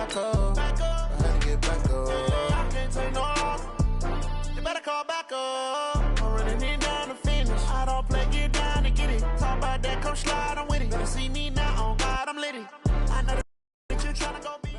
back up. I had to get back up. I can't take no loss. You better call back up. I'm running it down to finish. I don't play, get down to get it. Talk about that, come slide, I'm with it. Better see me now, on God, I'm lit it. I know that you tryna go be.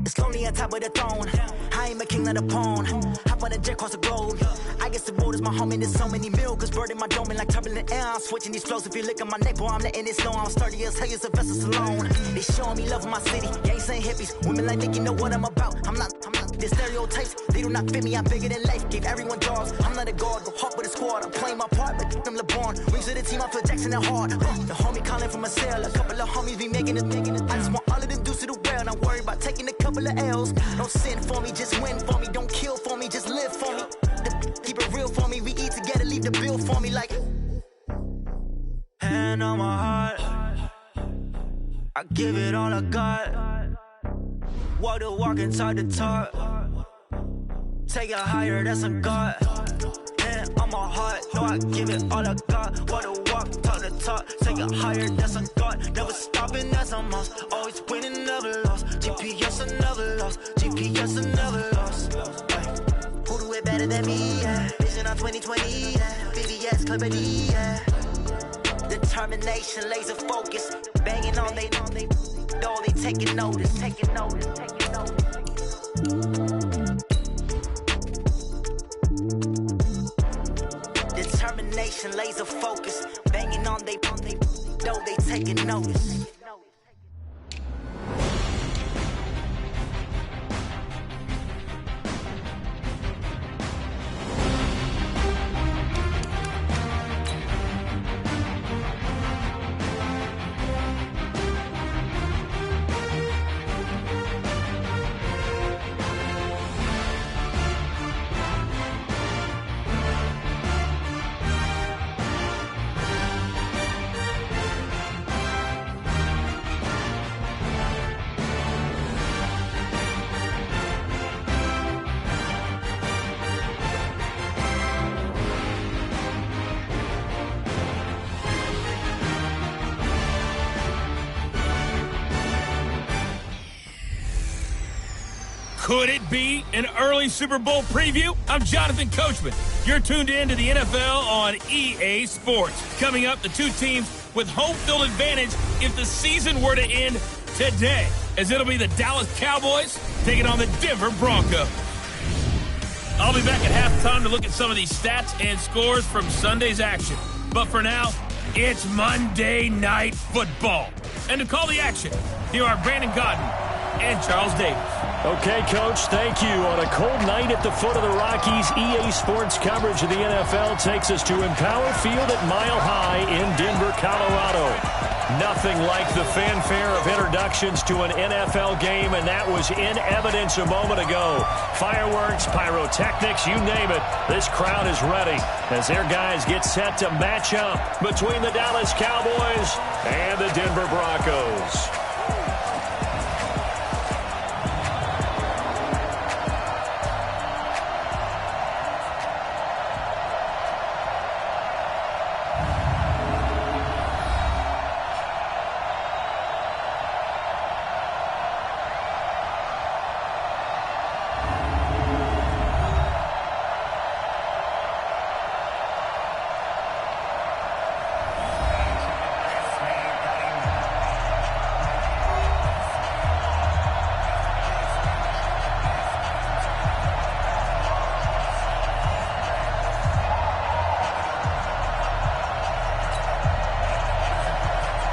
It's lonely on top of the throne. I ain't a king of the pawn. Hop on a jet across the globe. I guess the road is my home and there's so many milkers burning my dome and like turbulent air. I'm switching these flows. If you look at my neck, boy, I'm letting it slow. I'm sturdy as hell, as a vessel Salone. They showing me love in my city. Gangs ain't hippies. Women like Nick, you know what I'm about. I'm not. The stereotypes, they do not fit me. I'm bigger than life. Gave everyone jobs. I'm not a guard. Go hard with a squad. I'm playing my part, but I'm LeBron. Wings of the team, I feel Jackson and hard. The homie calling from a cell. A couple of homies be making it. I just want all of them dudes to the well. Not worried about taking a couple of L's. Don't sin for me, just win for me. Don't kill for me, just live for me. Keep it real for me. We eat together, leave the bill for me like. Hand on my heart, I give it all I got. Walk the walk and talk the talk. Take it higher, that's a God. Hand on my heart, no, I give it all I got. Walk the walk, talk the talk. Take it higher, that's a God. Never stopping, that's a must. Always winning, never lost. GPS, I never lost. GPS, I never lost. Who do it better than me? Yeah. Vision on 2020. Yeah. VVS, Clippity. Yeah. Determination, laser focus. Banging on they door, they taking notice. Taking notice. Determination, laser focus. Banging on they door, they taking notice. Could it be an early Super Bowl preview? I'm Jonathan Coachman. You're tuned in to the NFL on EA Sports. Coming up, the two teams with home field advantage if the season were to end today, as it'll be the Dallas Cowboys taking on the Denver Broncos. I'll be back at halftime to look at some of these stats and scores from Sunday's action. But for now, it's Monday Night Football. And to call the action, here are Brandon Godden and Charles Davis. Okay, Coach, thank you. On a cold night at the foot of the Rockies, EA Sports coverage of the NFL takes us to Empower Field at Mile High in Denver, Colorado. Nothing like the fanfare of introductions to an NFL game, and that was in evidence a moment ago. Fireworks, pyrotechnics, you name it. This crowd is ready as their guys get set to match up between the Dallas Cowboys and the Denver Broncos.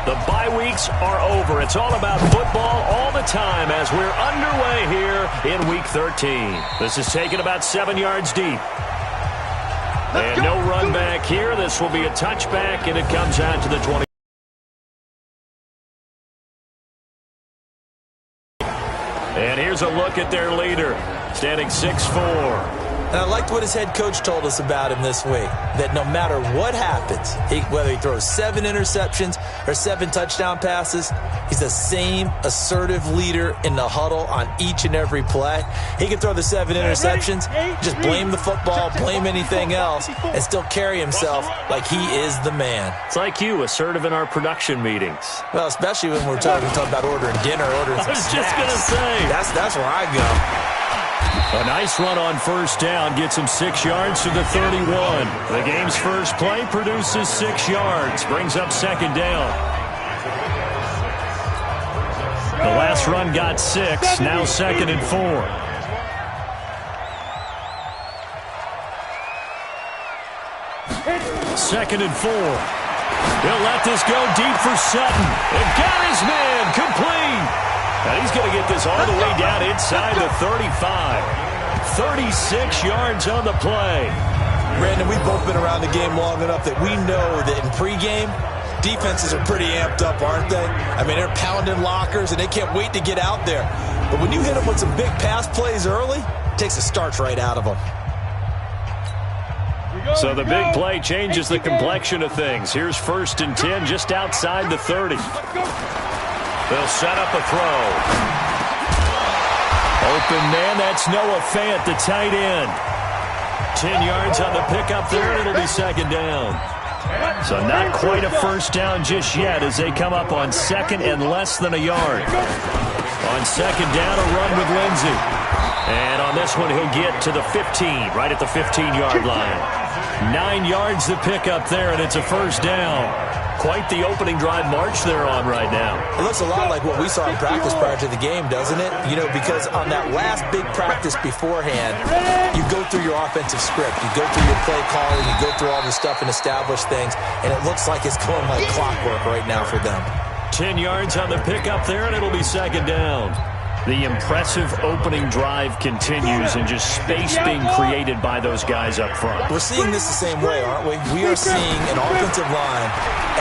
The bye weeks are over. It's all about football all the time as we're underway here in Week 13. This is taken about 7 yards deep. And no run back here. This will be a touchback, and it comes out to the 20. And here's a look at their leader, standing 6'4". And I liked what his head coach told us about him this week, that no matter what happens, whether he throws 7 interceptions or 7 touchdown passes, he's the same assertive leader in the huddle on each and every play. He can throw the 7 interceptions, just blame the football, blame anything else, and still carry himself like he is the man. It's like you, assertive in our production meetings. Well, especially when we're talking about ordering dinner, ordering some snacks. I was just going to say. That's where I go. A nice run on first down gets him 6 yards to the 31. The game's first play produces 6 yards, brings up second down. The last run got 6, now 2nd and 4. Second and 4. He'll let this go deep for Sutton. And got his man complete. And he's going to get this all the way down inside the 35. 36 yards on the play. Brandon, we've both been around the game long enough that we know that in pregame, defenses are pretty amped up, aren't they? I mean, they're pounding lockers, and they can't wait to get out there. But when you hit them with some big pass plays early, it takes the starch right out of them. So the big play changes the complexion of things. Here's 1st and 10 just outside the 30. They'll set up a throw. Open man, that's Noah Fant, the tight end. 10 yards on the pickup there, and it'll be second down. So not quite a first down just yet as they come up on 2nd and less than a yard. On 2nd down, a run with Lindsey. And on this one, he'll get to the 15, right at the 15-yard line. 9 yards to pick up there, and it's a first down. Quite the opening drive march they're on right now. It looks a lot like what we saw in practice prior to the game, doesn't it? You know, because on that last big practice beforehand, you go through your offensive script. You go through your play calling. You go through all this stuff and establish things. And it looks like it's going like clockwork right now for them. 10 yards on the pickup there, and it'll be second down. The impressive opening drive continues and just space being created by those guys up front. We're seeing this the same way, aren't we? We are seeing an offensive line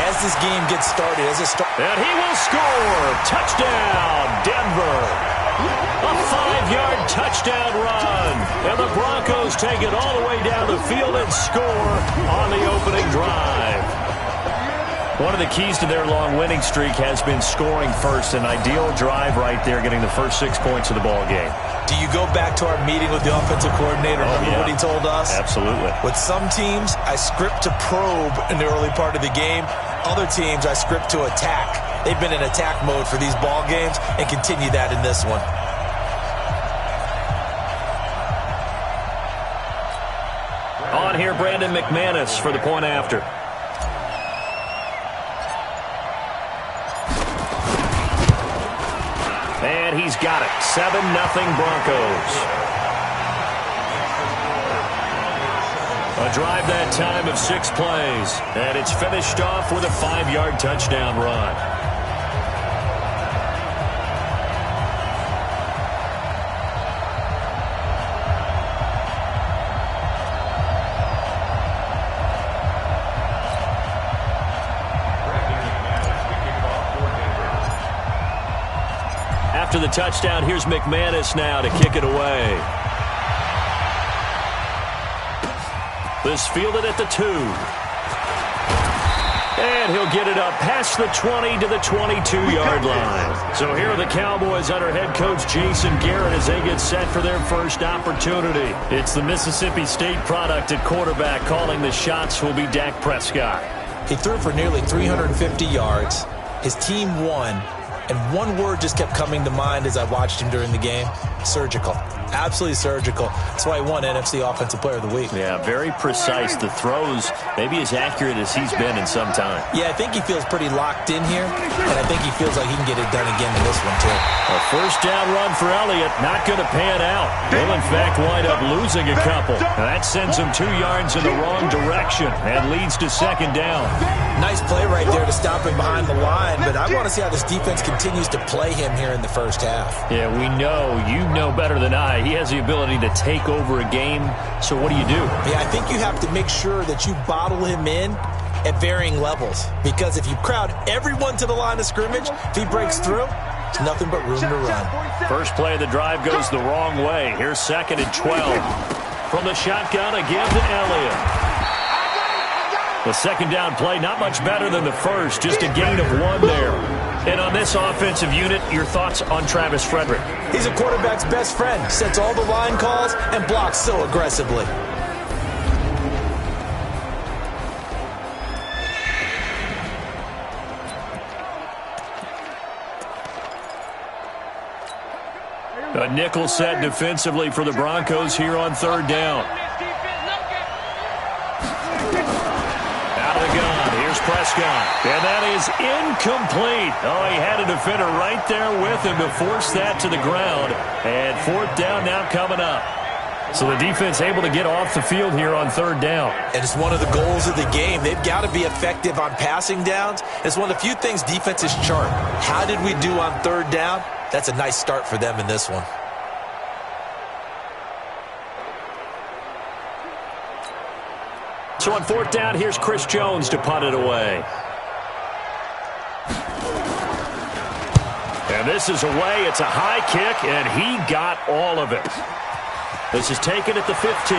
as this game gets started. And he will score. Touchdown, Denver. A 5-yard touchdown run. And the Broncos take it all the way down the field and score on the opening drive. One of the keys to their long winning streak has been scoring first. An ideal drive right there, getting the first 6 points of the ball game. Do you go back to our meeting with the offensive coordinator? Remember what he told us? Absolutely. With some teams, I script to probe in the early part of the game. Other teams, I script to attack. They've been in attack mode for these ball games and continue that in this one. On here, Brandon McManus for the point after. And he's got it. 7-0 Broncos. A drive that time of 6 plays. And it's finished off with a 5-yard touchdown run. After the touchdown, here's McManus now to kick it away. This fielded at the 2. And he'll get it up past the 20 to the 22-yard line. So here are the Cowboys under head coach Jason Garrett as they get set for their first opportunity. It's the Mississippi State product at quarterback. Calling the shots will be Dak Prescott. He threw for nearly 350 yards. His team won. And one word just kept coming to mind as I watched him during the game. Surgical. Absolutely surgical. That's why he won NFC Offensive Player of the Week. Yeah, very precise. The throws maybe as accurate as he's been in some time. Yeah, I think he feels pretty locked in here, and I think he feels like he can get it done again in this one, too. A first down run for Elliott, not going to pan out. Will, in fact, wind up losing a couple. Now that sends him 2 yards in the wrong direction and leads to second down. Nice play right there to stop him behind the line, but I want to see how this defense continues to play him here in the first half. Yeah, we know. You know better than I. He has the ability to take over a game, so what do you do? Yeah, I think you have to make sure that you bottle him in at varying levels, because if you crowd everyone to the line of scrimmage, if he breaks through, it's nothing but room to run. First play of the drive goes the wrong way. Here's 2nd and 12. From the shotgun again to Elliott. The second down play, not much better than the first, just a gain of 1 there. And on this offensive unit, your thoughts on Travis Frederick? He's a quarterback's best friend, sets all the line calls, and blocks so aggressively. A nickel set defensively for the Broncos here on third down. Out of the gun, here's Prescott. And that is incomplete. Oh, he had a defender right there with him to force that to the ground. And fourth down now coming up. So the defense able to get off the field here on third down. And it's one of the goals of the game. They've got to be effective on passing downs. It's one of the few things defenses chart. How did we do on third down? That's a nice start for them in this one. So on fourth down, here's Chris Jones to punt it away. And this is away. It's a high kick, and he got all of it. This is taken at the 15.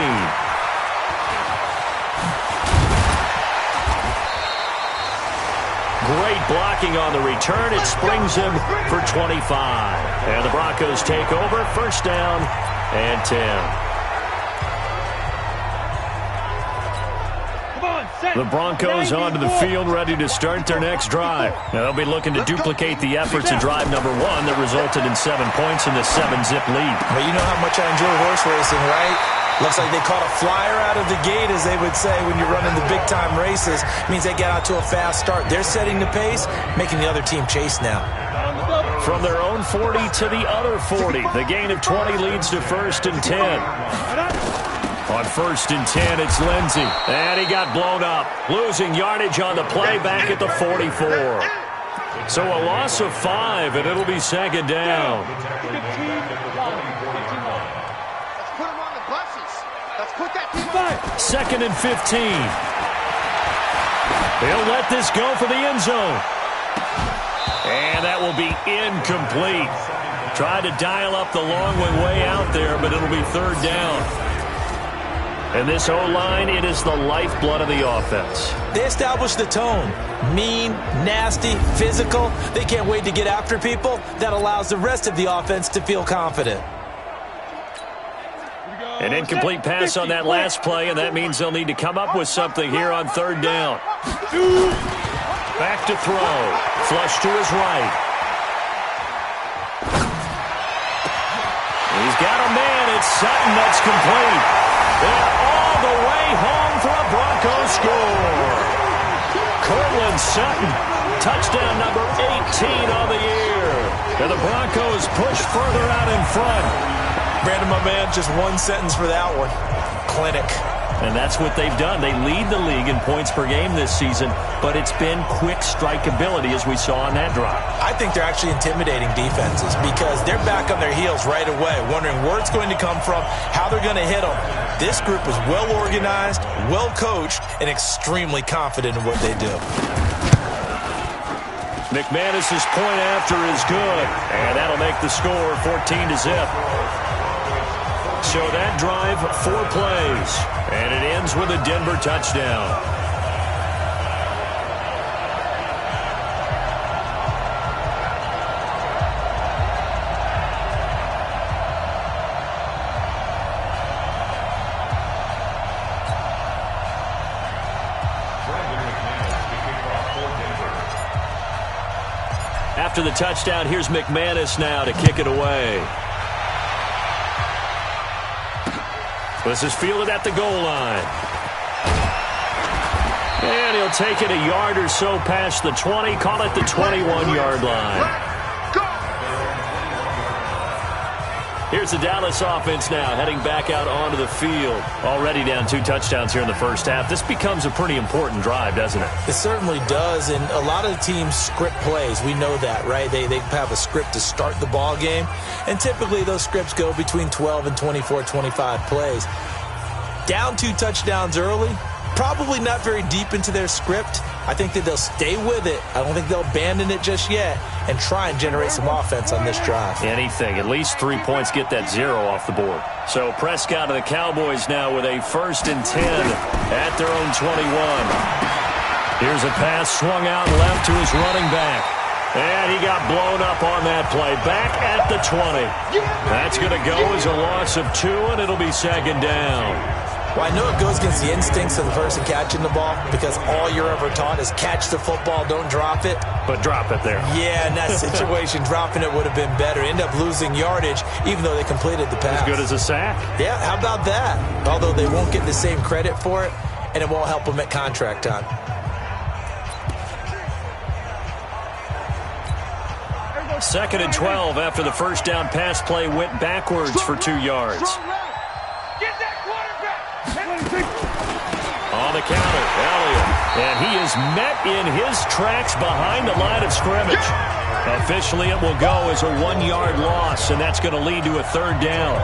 Great blocking on the return. It springs him for 25. And the Broncos take over. First down and 10. The Broncos onto the field, ready to start their next drive. Now they'll be looking to duplicate the efforts of drive number 1 that resulted in 7 points in the 7-zip lead. But you know how much I enjoy horse racing, right? Looks like they caught a flyer out of the gate, as they would say when you're running the big-time races. It means they get out to a fast start. They're setting the pace, making the other team chase now. From their own 40 to the other 40, the gain of 20 leads to first and 10. On first and 10, it's Lindsey. And he got blown up. Losing yardage on the play back at the 44. So a loss of 5, and it'll be second down. Second and 15. He'll let this go for the end zone. And that will be incomplete. Tried to dial up the long one way out there, but it'll be third down. And this O-line, it is the lifeblood of the offense. They establish the tone. Mean, nasty, physical. They can't wait to get after people. That allows the rest of the offense to feel confident. An incomplete pass on that last play, and that means they'll need to come up with something here on third down. Back to throw. Flush to his right. He's got a man. It's Sutton that's complete. And all the way home for a Broncos score. Cortland Sutton, touchdown number 18 on the year. And the Broncos push further out in front. Brandon, my man, just one sentence for that one. Clinic. And that's what they've done. They lead the league in points per game this season, but it's been quick strikeability as we saw on that drive. I think they're actually intimidating defenses because they're back on their heels right away, wondering where it's going to come from, how they're going to hit them. This group is well organized, well coached, and extremely confident in what they do. McManus's point after is good, and that'll make the score 14-0. So that drive, 4 plays, and it ends with a Denver touchdown. After the touchdown, here's McManus now to kick it away. This is fielded at the goal line. And he'll take it a yard or so past the 20, call it the 21-yard line. Here's the Dallas offense now, heading back out onto the field. Already down 2 touchdowns here in the first half. This becomes a pretty important drive, doesn't it? It certainly does, and a lot of the teams script plays. We know that, right? They have a script to start the ball game, and typically those scripts go between 12 and 24, 25 plays. Down 2 touchdowns early, probably not very deep into their script. I think that they'll stay with it. I don't think they'll abandon it just yet and try and generate some offense on this drive. Anything. At least 3 points get that 0 off the board. So Prescott and the Cowboys now with a 1st and 10 at their own 21. Here's a pass swung out left to his running back. And he got blown up on that play. Back at the 20. That's going to go as a loss of 2, and it'll be 2nd down. Well, I know it goes against the instincts of the person catching the ball because all you're ever taught is catch the football, don't drop it. But drop it there. Yeah, in that situation, dropping it would have been better. End up losing yardage, even though they completed the pass. As good as a sack. Yeah, how about that? Although they won't get the same credit for it, and it won't help them at contract time. Second and 12 after the first down pass play went backwards for 2 yards. On the counter, Elliott. And he is met in his tracks behind the line of scrimmage. Officially, it will go as a 1-yard loss, and that's going to lead to a 3rd down.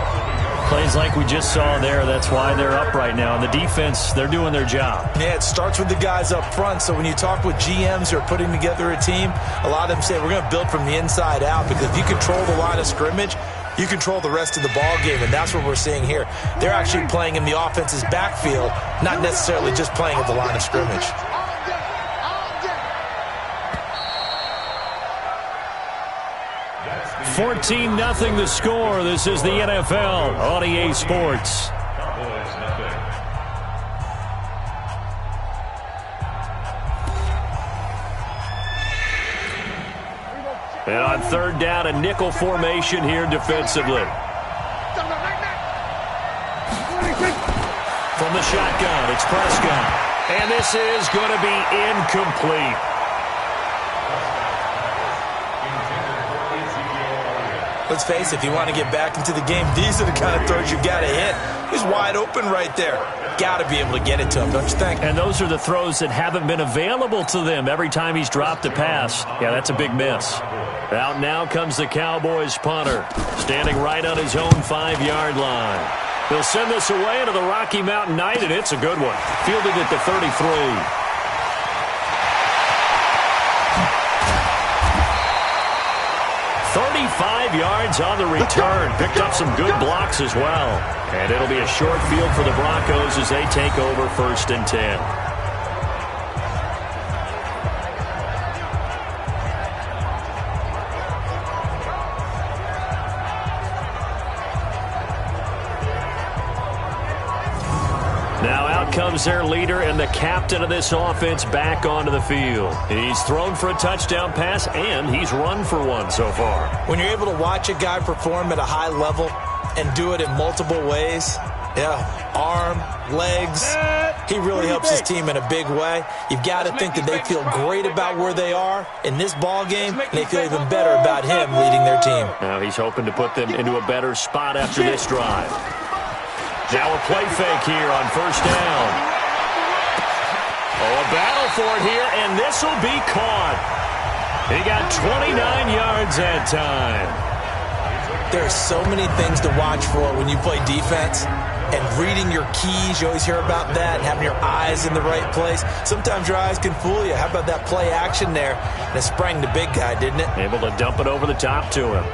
Plays like we just saw there. That's why they're up right now. And the defense, they're doing their job. Yeah, it starts with the guys up front. So when you talk with GMs who are putting together a team, a lot of them say we're going to build from the inside out because if you control the line of scrimmage, you control the rest of the ball game, and that's what we're seeing here. They're actually playing in the offense's backfield, not necessarily just playing at the line of scrimmage. $14-0 the score. This is the NFL on EA Sports. And on 3rd down, a nickel formation here defensively. From the shotgun, it's Prescott. And this is going to be incomplete. Let's face it, if you want to get back into the game, these are the kind of throws you got to hit. He's wide open right there. Got to be able to get it to him, don't you think? And those are the throws that haven't been available to them every time he's dropped a pass. Yeah, that's a big miss. Out now comes the Cowboys punter, standing right on his own 5-yard line. He'll send this away into the Rocky Mountain Night, and it's a good one. Fielded at the 33. 35 yards on the return. Picked up some good blocks as well. And it'll be a short field for the Broncos as they take over 1st and 10. Now out comes their leader and the captain of this offense back onto the field. He's thrown for a touchdown pass, and he's run for one so far. When you're able to watch a guy perform at a high level and do it in multiple ways, arm, legs, he really helps his team in a big way. You've got to think that they feel great about where they are in this ball game, and they feel even better about him leading their team. Now he's hoping to put them into a better spot after this drive. Now a play fake here on 1st down. Oh, a battle for it here, and this will be caught. He got 29 yards that time. There are so many things to watch for when you play defense. And reading your keys, you always hear about that, and having your eyes in the right place. Sometimes your eyes can fool you. How about that play action there? And it sprang the big guy, didn't it? Able to dump it over the top to him.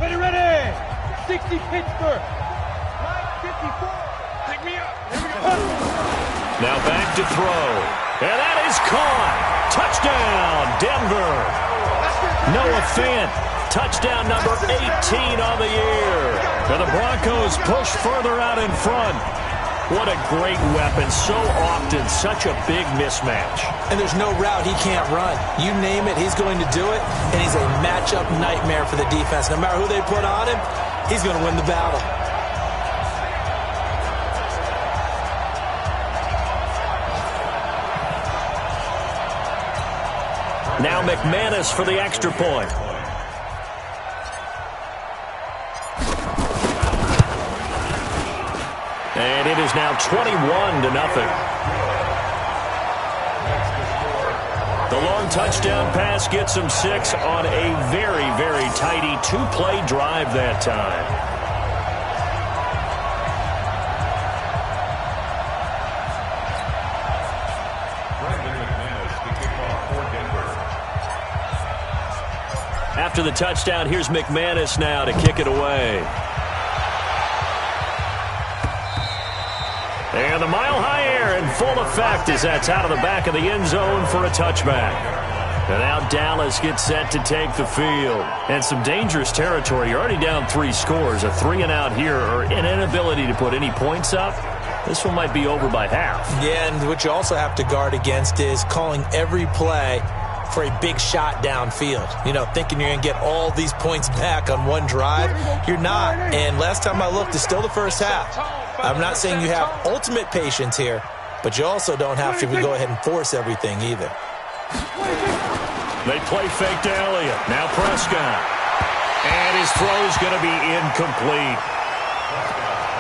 Ready! 60 Pittsburgh. 54. Pick me up. Now back to throw. And that is caught. Touchdown, Denver. Noah Fant, touchdown number 18 on the year. And the Broncos push further out in front. What a great weapon. So often, such a big mismatch. And there's no route he can't run. You name it, he's going to do it. And he's a matchup nightmare for the defense. No matter who they put on him, he's going to win the battle. Now McManus for the extra point. And it is now 21-0. The long touchdown pass gets him 6 on a very, very tidy 2-play drive that time. After the touchdown, here's McManus now to kick it away. And the mile-high air in full effect as that's out of the back of the end zone for a touchback. And now Dallas gets set to take the field. And some dangerous territory. You're already down 3 scores. A 3-and-out here or an inability to put any points up. This one might be over by half. Yeah, and what you also have to guard against is calling every play for a big shot downfield. You know, thinking you're going to get all these points back on one drive. You're not. And last time I looked, it's still the first half. I'm not saying you have ultimate patience here, but you also don't have to go ahead and force everything either. They play fake to Elliott. Now Prescott. And his throw is going to be incomplete.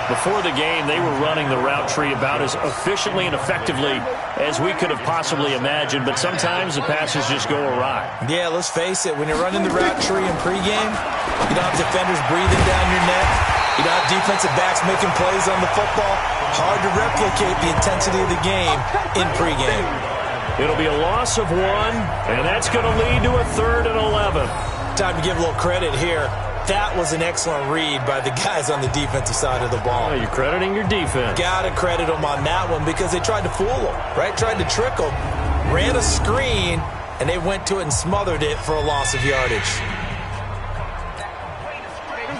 Before the game, they were running the route tree about as efficiently and effectively as we could have possibly imagined, but sometimes the passes just go awry. Yeah, let's face it. When you're running the route tree in pregame, you don't have defenders breathing down your neck. You don't have defensive backs making plays on the football. Hard to replicate the intensity of the game in pregame. It'll be a loss of 1, and that's going to lead to a 3rd and 11. Time to give a little credit here. That was an excellent read by the guys on the defensive side of the ball. Oh, you're crediting your defense. Got to credit them on that one because they tried to fool them, right? Tried to trick them, ran a screen, and they went to it and smothered it for a loss of yardage.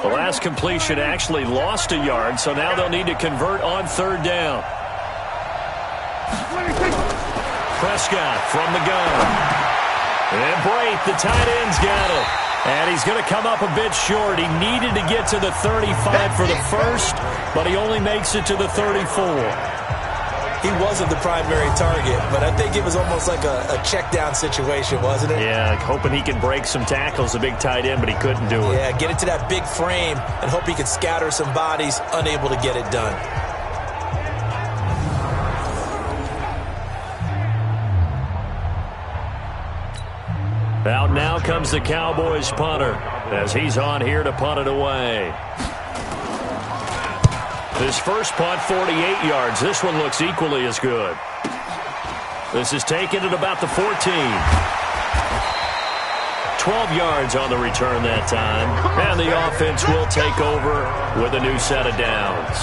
The last completion actually lost a yard, so now they'll need to convert on 3rd down. Prescott from the gun. And Brate, the tight end's got it. And he's going to come up a bit short. He needed to get to the 35 for the first, but he only makes it to the 34. He wasn't the primary target, but I think it was almost like a check down situation, wasn't it? Yeah, hoping he could break some tackles, a big tight end, but he couldn't do it. Yeah, get it to that big frame and hope he could scatter some bodies, unable to get it done. Out now comes the Cowboys punter as he's on here to punt it away. His first punt, 48 yards. This one looks equally as good. This is taken at about the 14. 12 yards on the return that time. And the offense will take over with a new set of downs.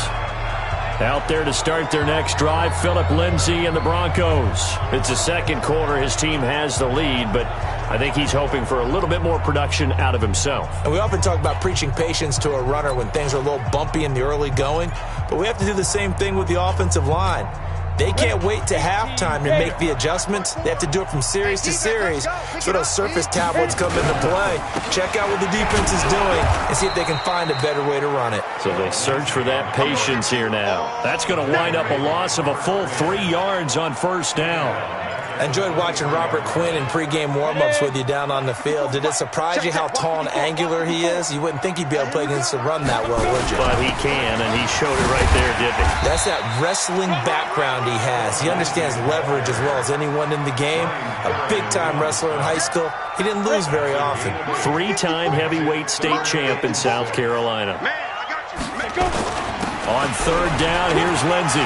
Out there to start their next drive, Phillip Lindsay and the Broncos. It's the second quarter. His team has the lead, but I think he's hoping for a little bit more production out of himself. And we often talk about preaching patience to a runner when things are a little bumpy in the early going, but we have to do the same thing with the offensive line. They can't wait to halftime to make the adjustments. They have to do it from series to series. So those surface tablets come into play. Check out what the defense is doing and see if they can find a better way to run it. So they search for that patience here now. That's going to wind up a loss of a full 3 yards on 1st down. I enjoyed watching Robert Quinn in pregame warm-ups with you down on the field. Did it surprise you how tall and angular he is? You wouldn't think he'd be able to play against the run that well, would you? But he can, and he showed it right there, didn't he? That's that wrestling background he has. He understands leverage as well as anyone in the game. A big-time wrestler in high school. He didn't lose very often. 3-time heavyweight state champ in South Carolina. On 3rd down, here's Lindsay.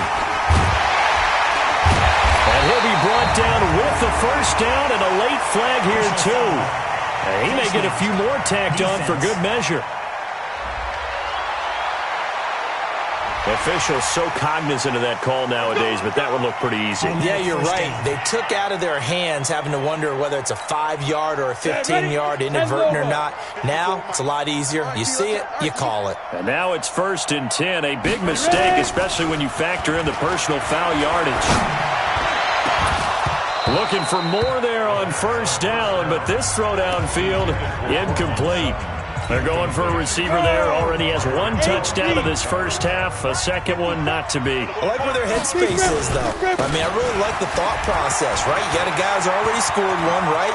And he'll be brought down with the 1st down and a late flag here, too. And he may get a few more tacked on for good measure. Officials so cognizant of that call nowadays, but that one looked pretty easy. Yeah, you're right. They took out of their hands having to wonder whether it's a 5-yard or a 15-yard inadvertent or not. Now, it's a lot easier. You see it, you call it. And now it's 1st and 10. A big mistake, especially when you factor in the personal foul yardage. Looking for more there on 1st down, but this throw downfield, incomplete. They're going for a receiver there. Already has 1 touchdown in this 1st half. A second one not to be. I like where their headspace is, though. I mean, I really like the thought process, right? You got a guy who's already scored one, right?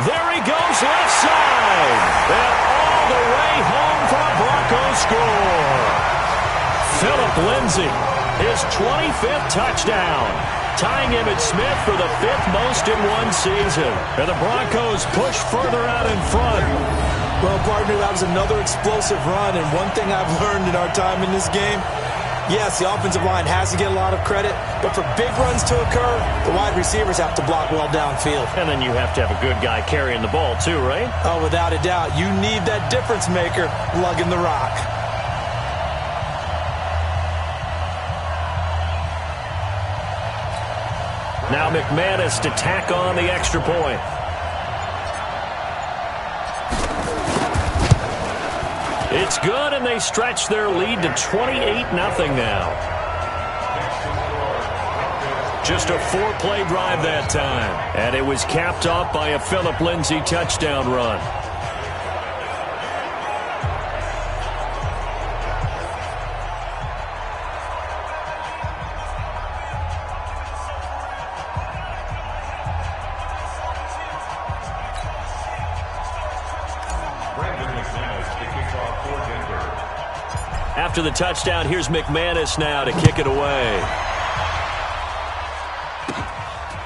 There he goes, left side. And all the way home for a Bronco score. Phillip Lindsay. his 25th touchdown, tying Emmitt Smith for the 5th most in one season. And the Broncos push further out in front. Well, partner, that was another explosive run, and one thing I've learned in our time in this game, yes, the offensive line has to get a lot of credit, but for big runs to occur, the wide receivers have to block well downfield. And then you have to have a good guy carrying the ball too, right? Oh, without a doubt. You need that difference maker lugging the rock. Now McManus to tack on the extra point. It's good, and they stretch their lead to 28-0 now. Just a 4-play drive that time, and it was capped off by a Phillip Lindsay touchdown run. After the touchdown, here's McManus now to kick it away.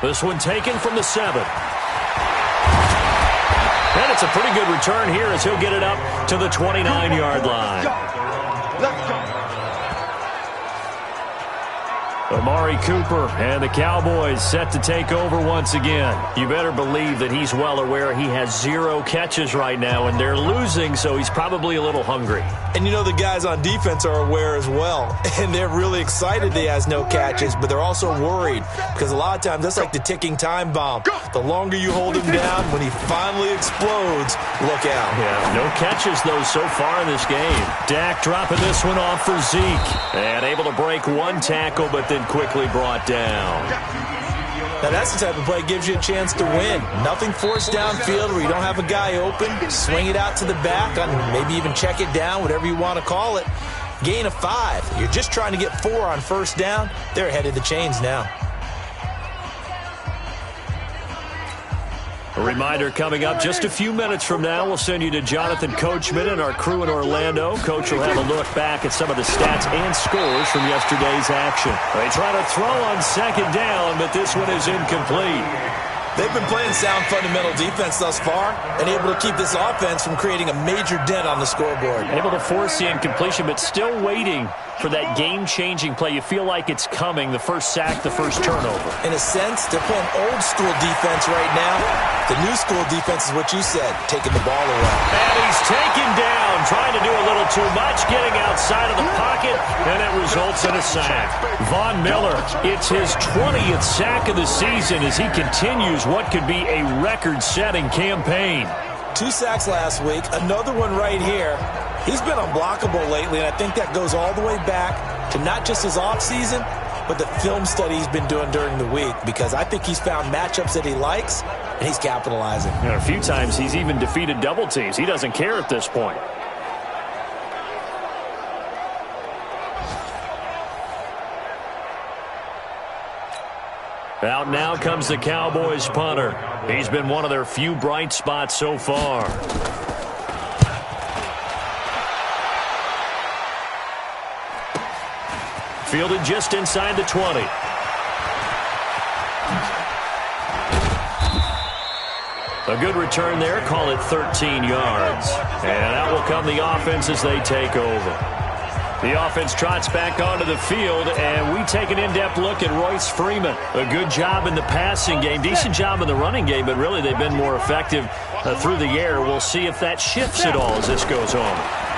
This one taken from the 7. And it's a pretty good return here as he'll get it up to the 29-yard line. Let's go. Amari Cooper and the Cowboys set to take over once again. You better believe that he's well aware he has 0 catches right now, and they're losing, so he's probably a little hungry. And you know the guys on defense are aware as well, and they're really excited that he has no catches, but they're also worried because a lot of times that's like the ticking time bomb. The longer you hold him down, when he finally explodes, look out. Yeah, no catches, though, so far in this game. Dak dropping this one off for Zeke, and able to break one tackle, but then quickly brought down. Now that's the type of play that gives you a chance to win. Nothing forced downfield where you don't have a guy open. Swing it out to the back, maybe even check it down, whatever you want to call it. Gain of 5. You're just trying to get 4 on first down. They're ahead of the chains now. A reminder coming up just a few minutes from now, we'll send you to Jonathan Coachman and our crew in Orlando. Coach will have a look back at some of the stats and scores from yesterday's action. They try to throw on second down, but this one is incomplete. They've been playing sound fundamental defense thus far and able to keep this offense from creating a major dent on the scoreboard. Able to force the incompletion, but still waiting for that game-changing play. You feel like it's coming, the first sack, the first turnover. In a sense, they're playing old-school defense right now. The new-school defense is what you said, taking the ball away. And he's taken down, trying to do a little too much, getting outside of the pocket, and it results in a sack. Von Miller, it's his 20th sack of the season as he continues what could be a record-setting campaign. 2 sacks last week, another one right here. He's been unblockable lately, and I think that goes all the way back to not just his offseason, but the film study he's been doing during the week, because I think he's found matchups that he likes, and he's capitalizing. And a few times he's even defeated double teams. He doesn't care at this point. Out now comes the Cowboys punter. He's been one of their few bright spots so far. Fielded just inside the 20. A good return there, call it 13 yards. And out will come the offense as they take over. The offense trots back onto the field, and we take an in-depth look at Royce Freeman. A good job in the passing game, decent job in the running game, but really they've been more effective through the air. We'll see if that shifts at all as this goes on.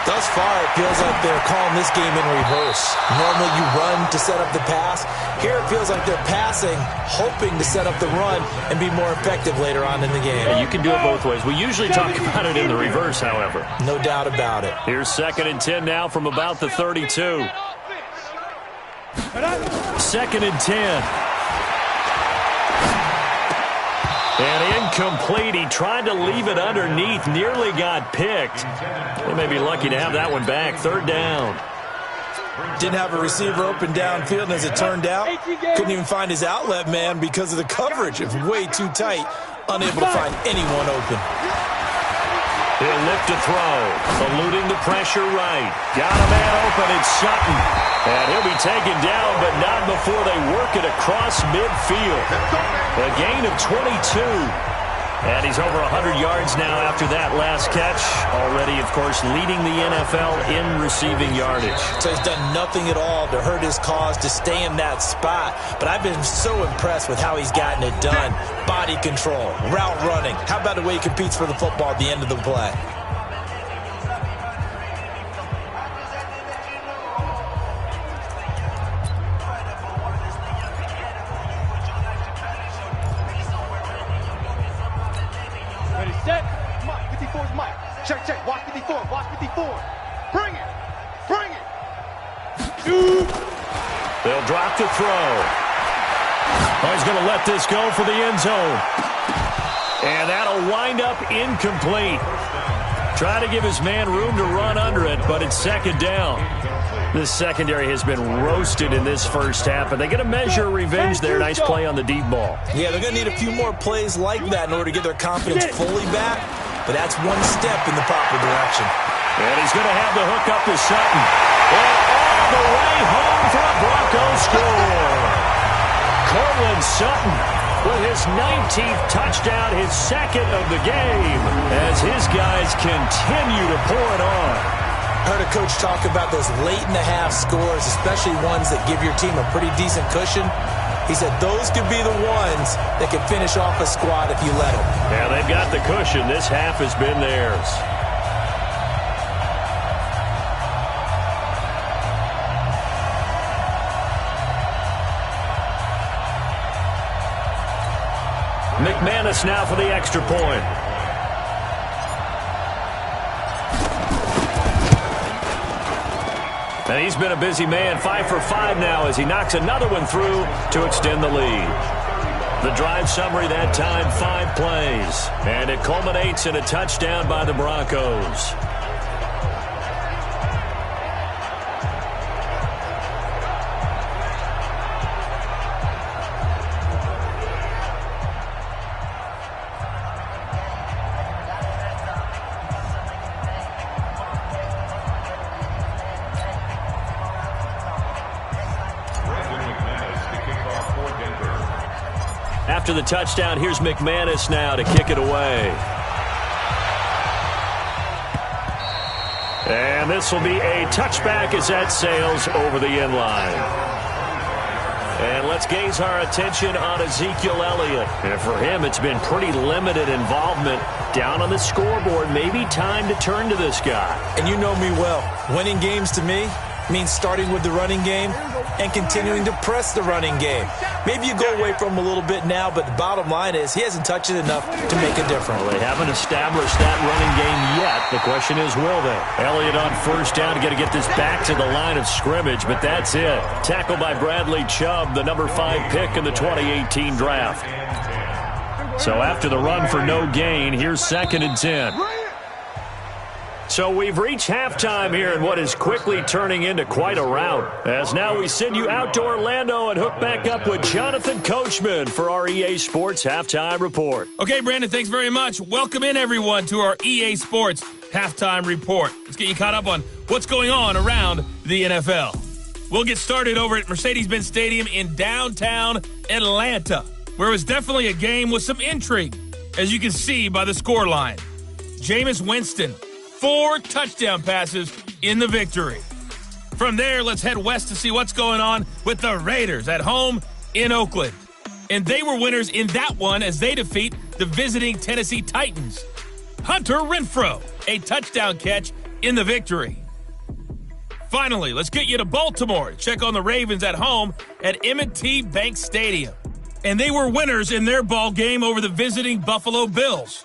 Thus far, it feels like they're calling this game in reverse. Normally you run to set up the pass. Here it feels like they're passing, hoping to set up the run and be more effective later on in the game. Yeah, you can do it both ways. We usually talk about it in the reverse, however. No doubt about it. Here's 2nd and 10 now from about the 32. 2nd and 10. And incomplete. He tried to leave it underneath. Nearly got picked. They may be lucky to have that one back. 3rd down. Didn't have a receiver open downfield, and as it turned out, couldn't even find his outlet man because of the coverage. It was way too tight. Unable to find anyone open. He'll look to throw. Eluding the pressure right. Got a man open. It's Sutton. And he'll be taken down, but not before they work it across midfield. A gain of 22. And he's over 100 yards now after that last catch. Already, of course, leading the NFL in receiving yardage. So he's done nothing at all to hurt his cause, to stay in that spot. But I've been so impressed with how he's gotten it done. Body control, route running. How about the way he competes for the football at the end of the play? Set. Mike, 54 is Mike. Check, check. Watch 54. Watch 54. Bring it. Bring it. They'll drop to throw. Oh, he's going to let this go for the end zone. And that'll wind up incomplete. Trying to give his man room to run under it, but it's second down. This secondary has been roasted in this first half, but they get a measure of revenge there. Nice play on the deep ball. Yeah, they're going to need a few more plays like that in order to get their confidence fully back, but that's one step in the proper direction. And he's going to have the hook up to Sutton. And all the way home for a Broncos score. Cortland Sutton with his 19th touchdown, his second of the game, as his guys continue to pour it on. I heard a coach talk about those late-in-the-half scores, especially ones that give your team a pretty decent cushion. He said those could be the ones that could finish off a squad if you let them. Yeah, they've got the cushion. This half has been theirs. McManus now for the extra point. And he's been a busy man, 5 for 5 now as he knocks another one through to extend the lead. The drive summary that time, 5 plays. And it culminates in a touchdown by the Broncos. After the touchdown, here's McManus now to kick it away. And this will be a touchback as that sails over the end line. And let's gaze our attention on Ezekiel Elliott. And for him, it's been pretty limited involvement down on the scoreboard. Maybe time to turn to this guy. And you know me well. Winning games to me means starting with the running game and continuing to press the running game. Maybe you go away from him a little bit now, but the bottom line is he hasn't touched it enough to make a difference. Well, they haven't established that running game yet. The question is, will they? Elliott on first down, got to get this back to the line of scrimmage, but that's it. Tackled by Bradley Chubb, the number 5 pick in the 2018 draft. So after the run for no gain, here's 2nd and 10. So we've reached halftime here in what is quickly turning into quite a rout. As now we send you out to Orlando and hook back up with Jonathan Coachman for our EA Sports Halftime Report. Okay, Brandon, thanks very much. Welcome in, everyone, to our EA Sports Halftime Report. Let's get you caught up on what's going on around the NFL. We'll get started over at Mercedes-Benz Stadium in downtown Atlanta, where it was definitely a game with some intrigue, as you can see by the scoreline. Jameis Winston, 4 touchdown passes in the victory. From there, let's head west to see what's going on with the Raiders at home in Oakland. And they were winners in that one as they defeat the visiting Tennessee Titans. Hunter Renfrow, a touchdown catch in the victory. Finally, let's get you to Baltimore to check on the Ravens at home at M&T Bank Stadium. And they were winners in their ball game over the visiting Buffalo Bills.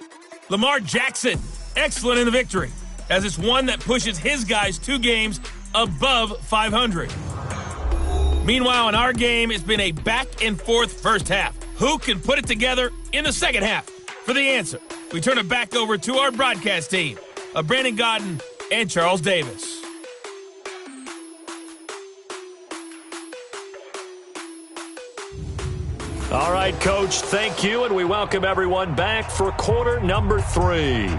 Lamar Jackson, excellent in the victory, as it's one that pushes his guys 2 games above 500. Meanwhile, in our game, it's been a back-and-forth first half. Who can put it together in the second half? For the answer, we turn it back over to our broadcast team of Brandon Godden and Charles Davis. All right, Coach, thank you, and we welcome everyone back for quarter number 3.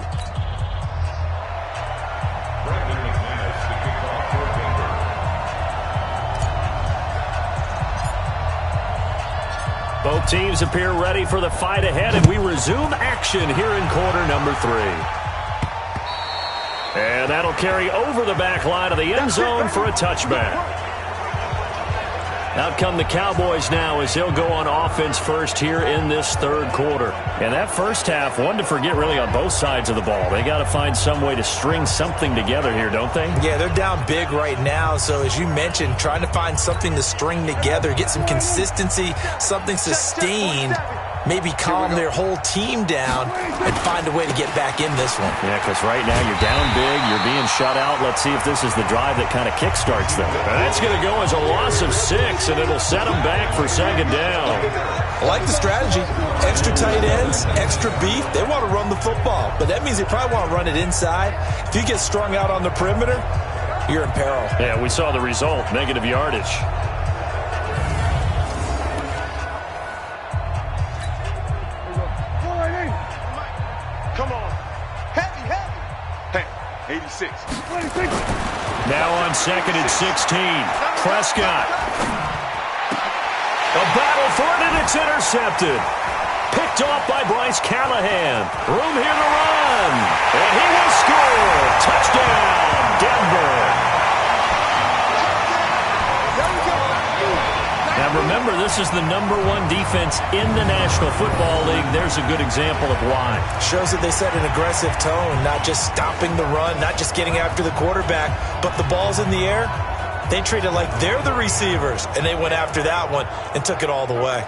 Both teams appear ready for the fight ahead, and we resume action here in quarter number 3. And that'll carry over the back line of the end zone for a touchback. Out come the Cowboys now as they'll go on offense first here in this third quarter. And that first half, one to forget really on both sides of the ball. They got to find some way to string something together here, don't they? Yeah, they're down big right now. So as you mentioned, trying to find something to string together, get some consistency, something sustained, maybe calm their whole team down and find a way to get back in this one. Yeah, because right now you're down big, you're being shut out. Let's see if this is the drive that kind of kickstarts them. And that's going to go as a loss of 6, and it'll set them back for second down. I like the strategy. Extra tight ends, extra beef. They want to run the football, but that means they probably want to run it inside. If you get strung out on the perimeter, you're in peril. Yeah, we saw the result, negative yardage. Come on. Heavy, heavy. Hey, 86. Now on second and 16. Prescott. A battle for it, and it's intercepted. Picked off by Bryce Callahan. Room here to run. And he will score. Touchdown, Denver. Now remember, this is the #1 defense in the National Football League. There's a good example of why. Shows that they set an aggressive tone, not just stopping the run, not just getting after the quarterback, but the ball's in the air. They treat it like they're the receivers, and they went after that one and took it all the way.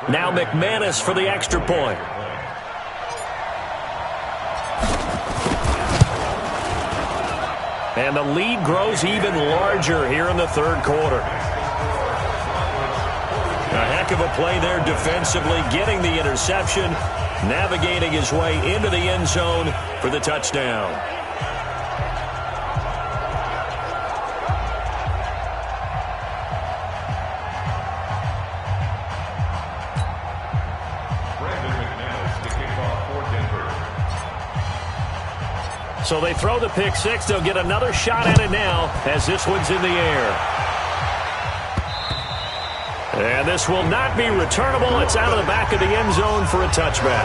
Now McManus for the extra point. And the lead grows even larger here in the third quarter. A heck of a play there defensively, getting the interception, navigating his way into the end zone for the touchdown. So they throw the pick six. They'll get another shot at it now as this one's in the air. And this will not be returnable. It's out of the back of the end zone for a touchback.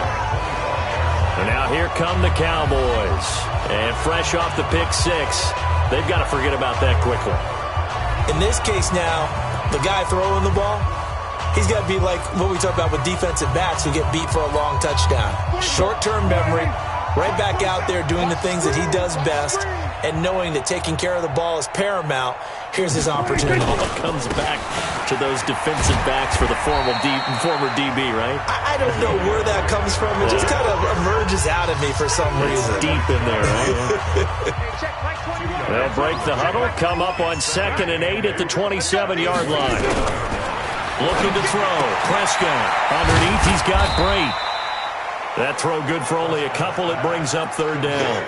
And now here come the Cowboys. And fresh off the pick six, they've got to forget about that quickly. In this case now, the guy throwing the ball, he's got to be like what we talk about with defensive backs who get beat for a long touchdown. Short-term memory. Right back out there doing the things that he does best and knowing that taking care of the ball is paramount. Here's his opportunity. It comes back to those defensive backs for the former DB, right? I don't know where that comes from. It just kind of emerges out of me for some reason. It's deep in there, right? They'll break the huddle, come up on 2nd and 8 at the 27-yard line. Looking to throw. Prescott underneath. He's got Brait. That throw good for only a couple. It brings up third down.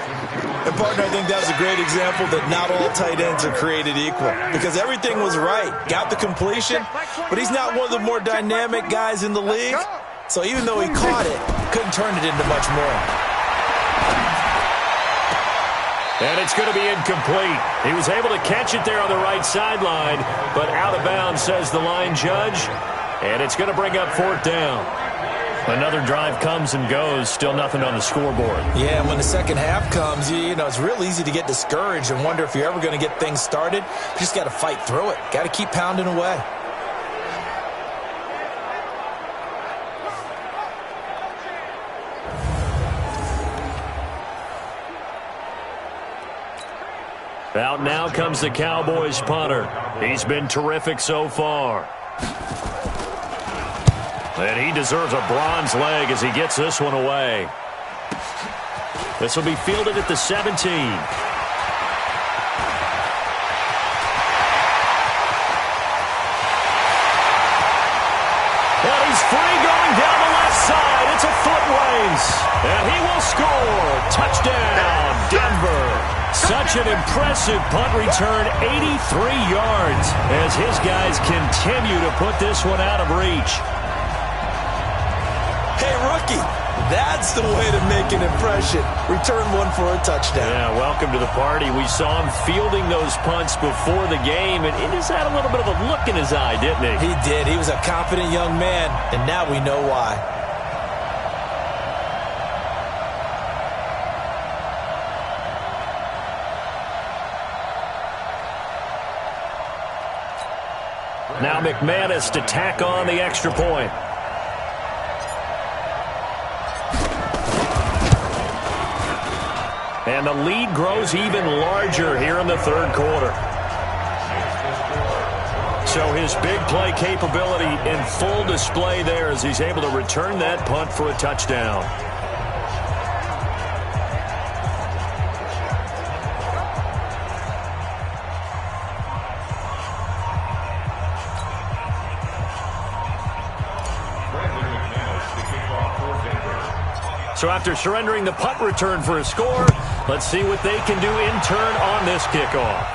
And, partner, I think that's a great example that not all tight ends are created equal because everything was right. Got the completion, but he's not one of the more dynamic guys in the league. So even though he caught it, couldn't turn it into much more. And it's going to be incomplete. He was able to catch it there on the right sideline, but out of bounds, says the line judge. And it's going to bring up fourth down. Another drive comes and goes, still nothing on the scoreboard. Yeah, when the second half comes, you know, it's real easy to get discouraged and wonder if you're ever going to get things started. You just got to fight through it. Got to keep pounding away. Out now comes the Cowboys punter. He's been terrific so far. And he deserves a bronze leg as he gets this one away. This will be fielded at the 17. And he's free going down the left side. It's a foot race. runs, and he will score. Touchdown, Denver. Such an impressive punt return, 83 yards, as his guys continue to put this one out of reach. Hey, rookie, that's the way to make an impression. Return one for a touchdown. Yeah, welcome to the party. We saw him fielding those punts before the game, and he just had a little bit of a look in his eye, didn't he? He did. He was a confident young man, and now we know why. Now McManus to tack on the extra point. And the lead grows even larger here in the third quarter. So his big play capability in full display there as he's able to return that punt for a touchdown. So after surrendering the punt return for a score, let's see what they can do in turn on this kickoff.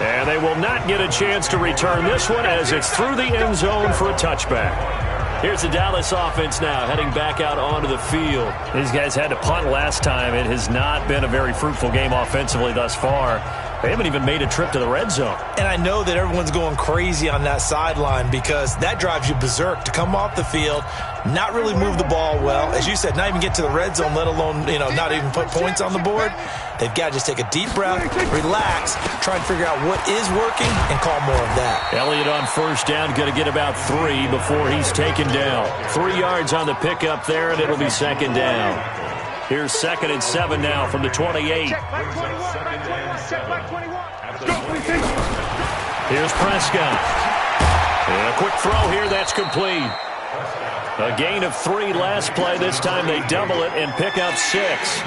And they will not get a chance to return this one as it's through the end zone for a touchback. Here's the Dallas offense now heading back out onto the field. These guys had to punt last time. It has not been a very fruitful game offensively thus far. They haven't even made a trip to the red zone. And I know that everyone's going crazy on that sideline because that drives you berserk to come off the field, not really move the ball well. As you said, not even get to the red zone, let alone, not even put points on the board. They've got to just take a deep breath, relax, try and figure out what is working, and call more of that. Elliott on first down, going to get about 3 before he's taken down. 3 yards on the pickup there, and it'll be second down. Here's 2nd and 7 now from the 28. Here's Prescott. And a quick throw here, that's complete. A gain of 3 last play. This time they double it and pick up 6.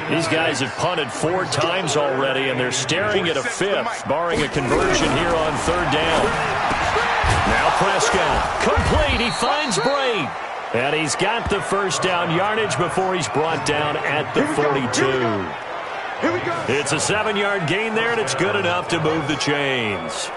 These guys have punted 4 times already, and they're staring at a 5th, barring a conversion here on 3rd down. Now Prescott. Complete. He finds Braid. And he's got the first down yardage before he's brought down at the 42. It's a 7-yard gain there, and it's good enough to move the chains.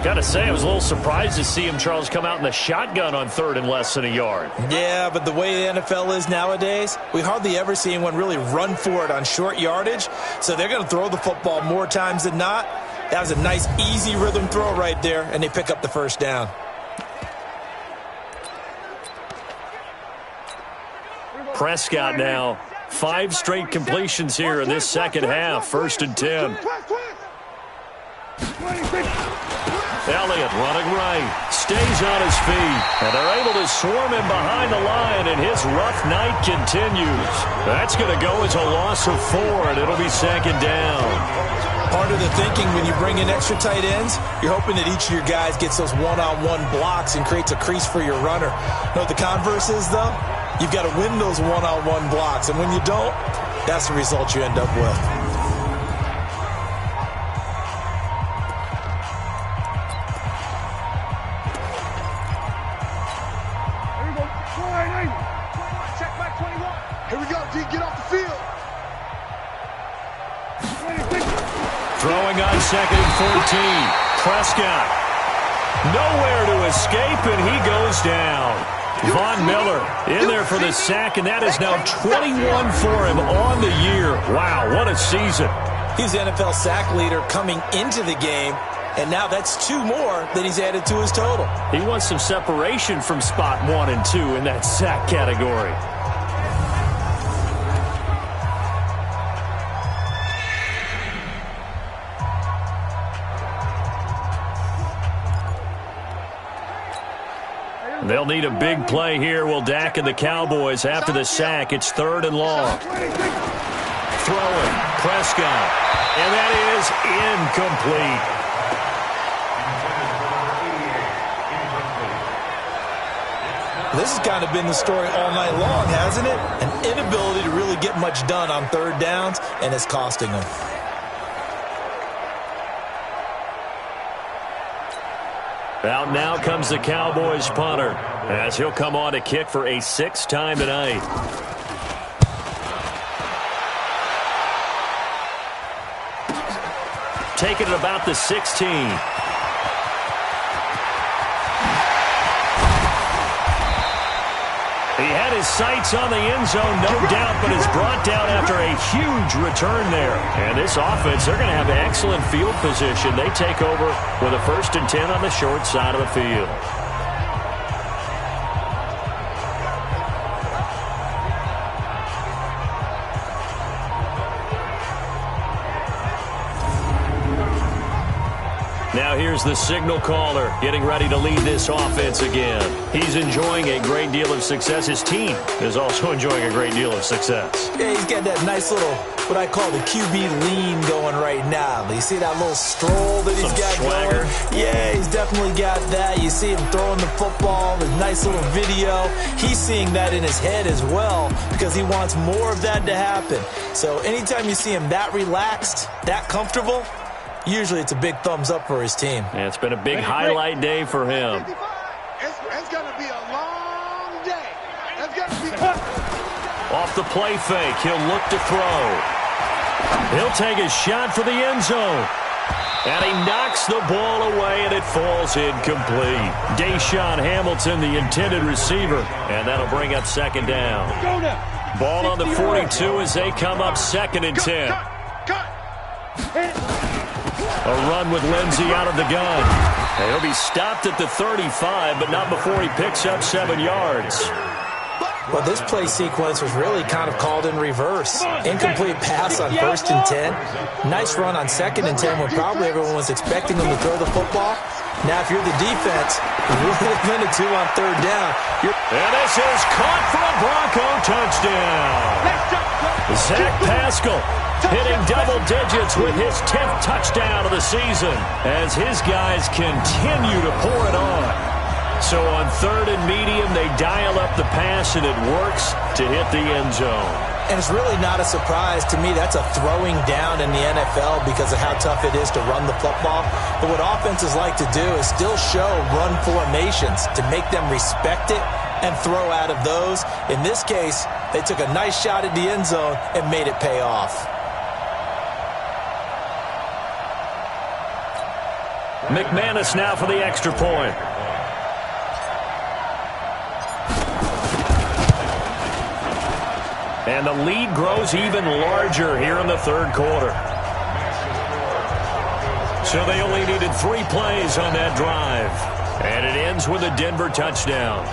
Got to say, I was a little surprised to see him, Charles, come out in the shotgun on 3rd and less than a yard. Yeah, but the way the NFL is nowadays, we hardly ever see anyone really run for it on short yardage. So they're going to throw the football more times than not. That was a nice, easy rhythm throw right there, and they pick up the first down. Prescott now, 5 straight completions here in this second half. 1st and 10. Elliott running right, stays on his feet, and they're able to swarm him behind the line, and his rough night continues. That's going to go as a loss of 4, and it'll be second down. Part of the thinking when you bring in extra tight ends, you're hoping that each of your guys gets those one-on-one blocks and creates a crease for your runner. You know what the converse is, though? You've got to win those one-on-one blocks, and when you don't, that's the result you end up with. Here we go, D, get off the field. Throwing on 2nd and 14. Prescott. Nowhere to escape, and he goes down. Von Miller in there for the sack, and that is now 21 for him on the year. Wow, what a season. He's the NFL sack leader coming into the game, and now that's 2 more that he's added to his total. He wants some separation from spot 1 and 2 in that sack category. They'll need a big play here. Will Dak and the Cowboys after the sack. It's 3rd and long. Throwing. Prescott. And that is incomplete. This has kind of been the story all night long, hasn't it? An inability to really get much done on 3rd downs, and it's costing them. Out now comes the Cowboys punter, as he'll come on to kick for a 6th time tonight. Taking it about the 16. He had his sights on the end zone, no doubt, but is brought down after a huge return there. And this offense, they're going to have excellent field position. They take over with a 1st and 10 on the short side of the field. Now here's the signal caller getting ready to lead this offense again. He's enjoying a great deal of success. His team is also enjoying a great deal of success. Yeah, he's got that nice little, what I call the QB lean going right now. You see that little stroll that he's got swagger going? Yeah, he's definitely got that. You see him throwing the football, the nice little video. He's seeing that in his head as well because he wants more of that to happen. So anytime you see him that relaxed, that comfortable, usually it's a big thumbs up for his team. Yeah, it's been a big highlight day for him. It's going to be a long day. It's going to be... Off the play fake, he'll look to throw. He'll take a shot for the end zone. And he knocks the ball away, and it falls incomplete. Deshaun Hamilton, the intended receiver. And that'll bring up 2nd down. Ball on the 42 as they come up 2nd and 10. A run with Lindsey out of the gun. And he'll be stopped at the 35, but not before he picks up 7 yards. Well, this play sequence was really kind of called in reverse. Incomplete pass on 1st and 10. Nice run on 2nd and 10 when probably everyone was expecting him to throw the football. Now, if you're the defense, you would have been a 2 on 3rd down. And this is caught for a Bronco touchdown. Zach Pascal hitting double digits with his 10th touchdown of the season as his guys continue to pour it on. So on 3rd and medium, they dial up the pass, and it works to hit the end zone. And it's really not a surprise to me. That's a throwing down in the NFL because of how tough it is to run the football. But what offenses like to do is still show run formations to make them respect it and throw out of those. In this case, they took a nice shot at the end zone and made it pay off. McManus now for the extra point. And the lead grows even larger here in the 3rd quarter. So they only needed 3 plays on that drive. And it ends with a Denver touchdown.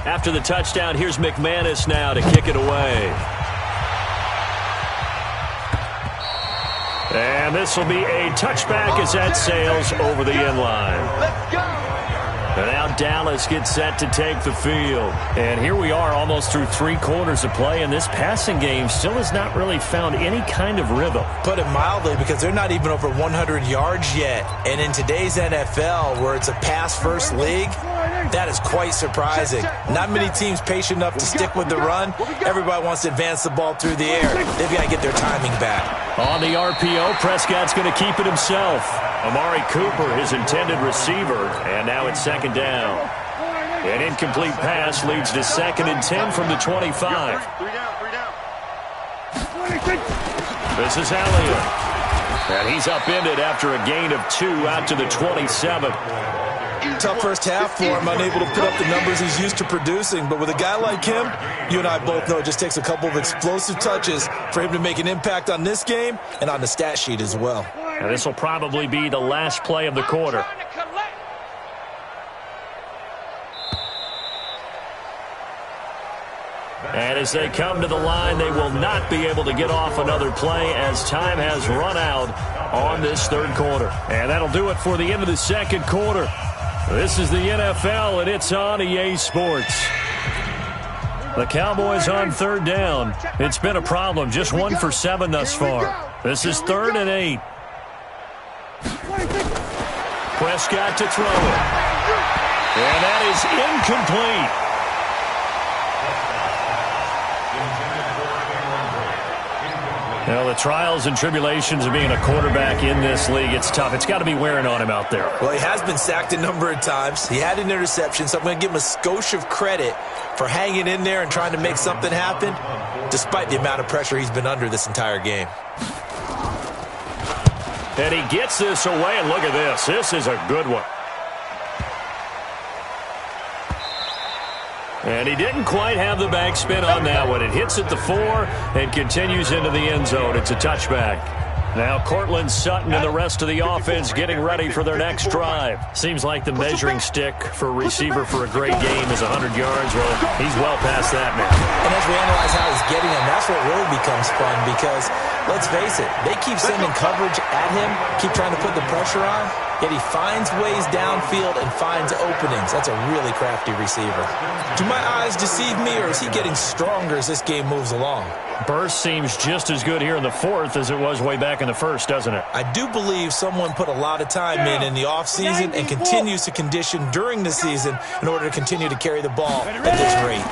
After the touchdown, here's McManus now to kick it away. And this will be a touchback as that sails over the end line. Let's go. And now Dallas gets set to take the field. And here we are almost through 3 quarters of play, and this passing game still has not really found any kind of rhythm. Put it mildly, because they're not even over 100 yards yet. And in today's NFL, where it's a pass-first league, that is quite surprising. Not many teams patient enough to stick with the run. Everybody wants to advance the ball through the air. They've got to get their timing back. On the RPO, Prescott's going to keep it himself. Amari Cooper, his intended receiver, and now it's 2nd down. An incomplete pass leads to 2nd and 10 from the 25. 3 down. This is Elliott. And he's upended after a gain of 2 out to the 27. Tough first half for him, unable to put up the numbers he's used to producing. But with a guy like him, you and I both know it just takes a couple of explosive touches for him to make an impact on this game and on the stat sheet as well. And this will probably be the last play of the quarter. And as they come to the line, they will not be able to get off another play as time has run out on this 3rd quarter. And that'll do it for the end of the 2nd quarter. This is the NFL, and it's on EA Sports. The Cowboys on third down. It's been a problem. Just 1 for 7 thus far. This is 3rd and 8. Prescott to throw it. And that is incomplete. Now, the trials and tribulations of being a quarterback in this league, it's tough. It's got to be wearing on him out there. Well, he has been sacked a number of times. He had an interception, so I'm going to give him a skosh of credit for hanging in there and trying to make something happen, despite the amount of pressure he's been under this entire game. And he gets this away, and look at this. This is a good one. And he didn't quite have the backspin on that one. It hits at the 4 and continues into the end zone. It's a touchback. Now Cortland Sutton and the rest of the offense getting ready for their next drive. Seems like the measuring stick for a receiver for a great game is 100 yards. Well, he's well past that now. And as we analyze how he's getting them, that's what really becomes fun because, let's face it, they keep sending coverage at him, keep trying to put the pressure on, yet he finds ways downfield and finds openings. That's a really crafty receiver. Do my eyes deceive me, or is he getting stronger as this game moves along? Burst seems just as good here in the 4th as it was way back in the 1st, doesn't it? I do believe someone put a lot of time in the offseason and continues to condition during the season in order to continue to carry the ball at this rate.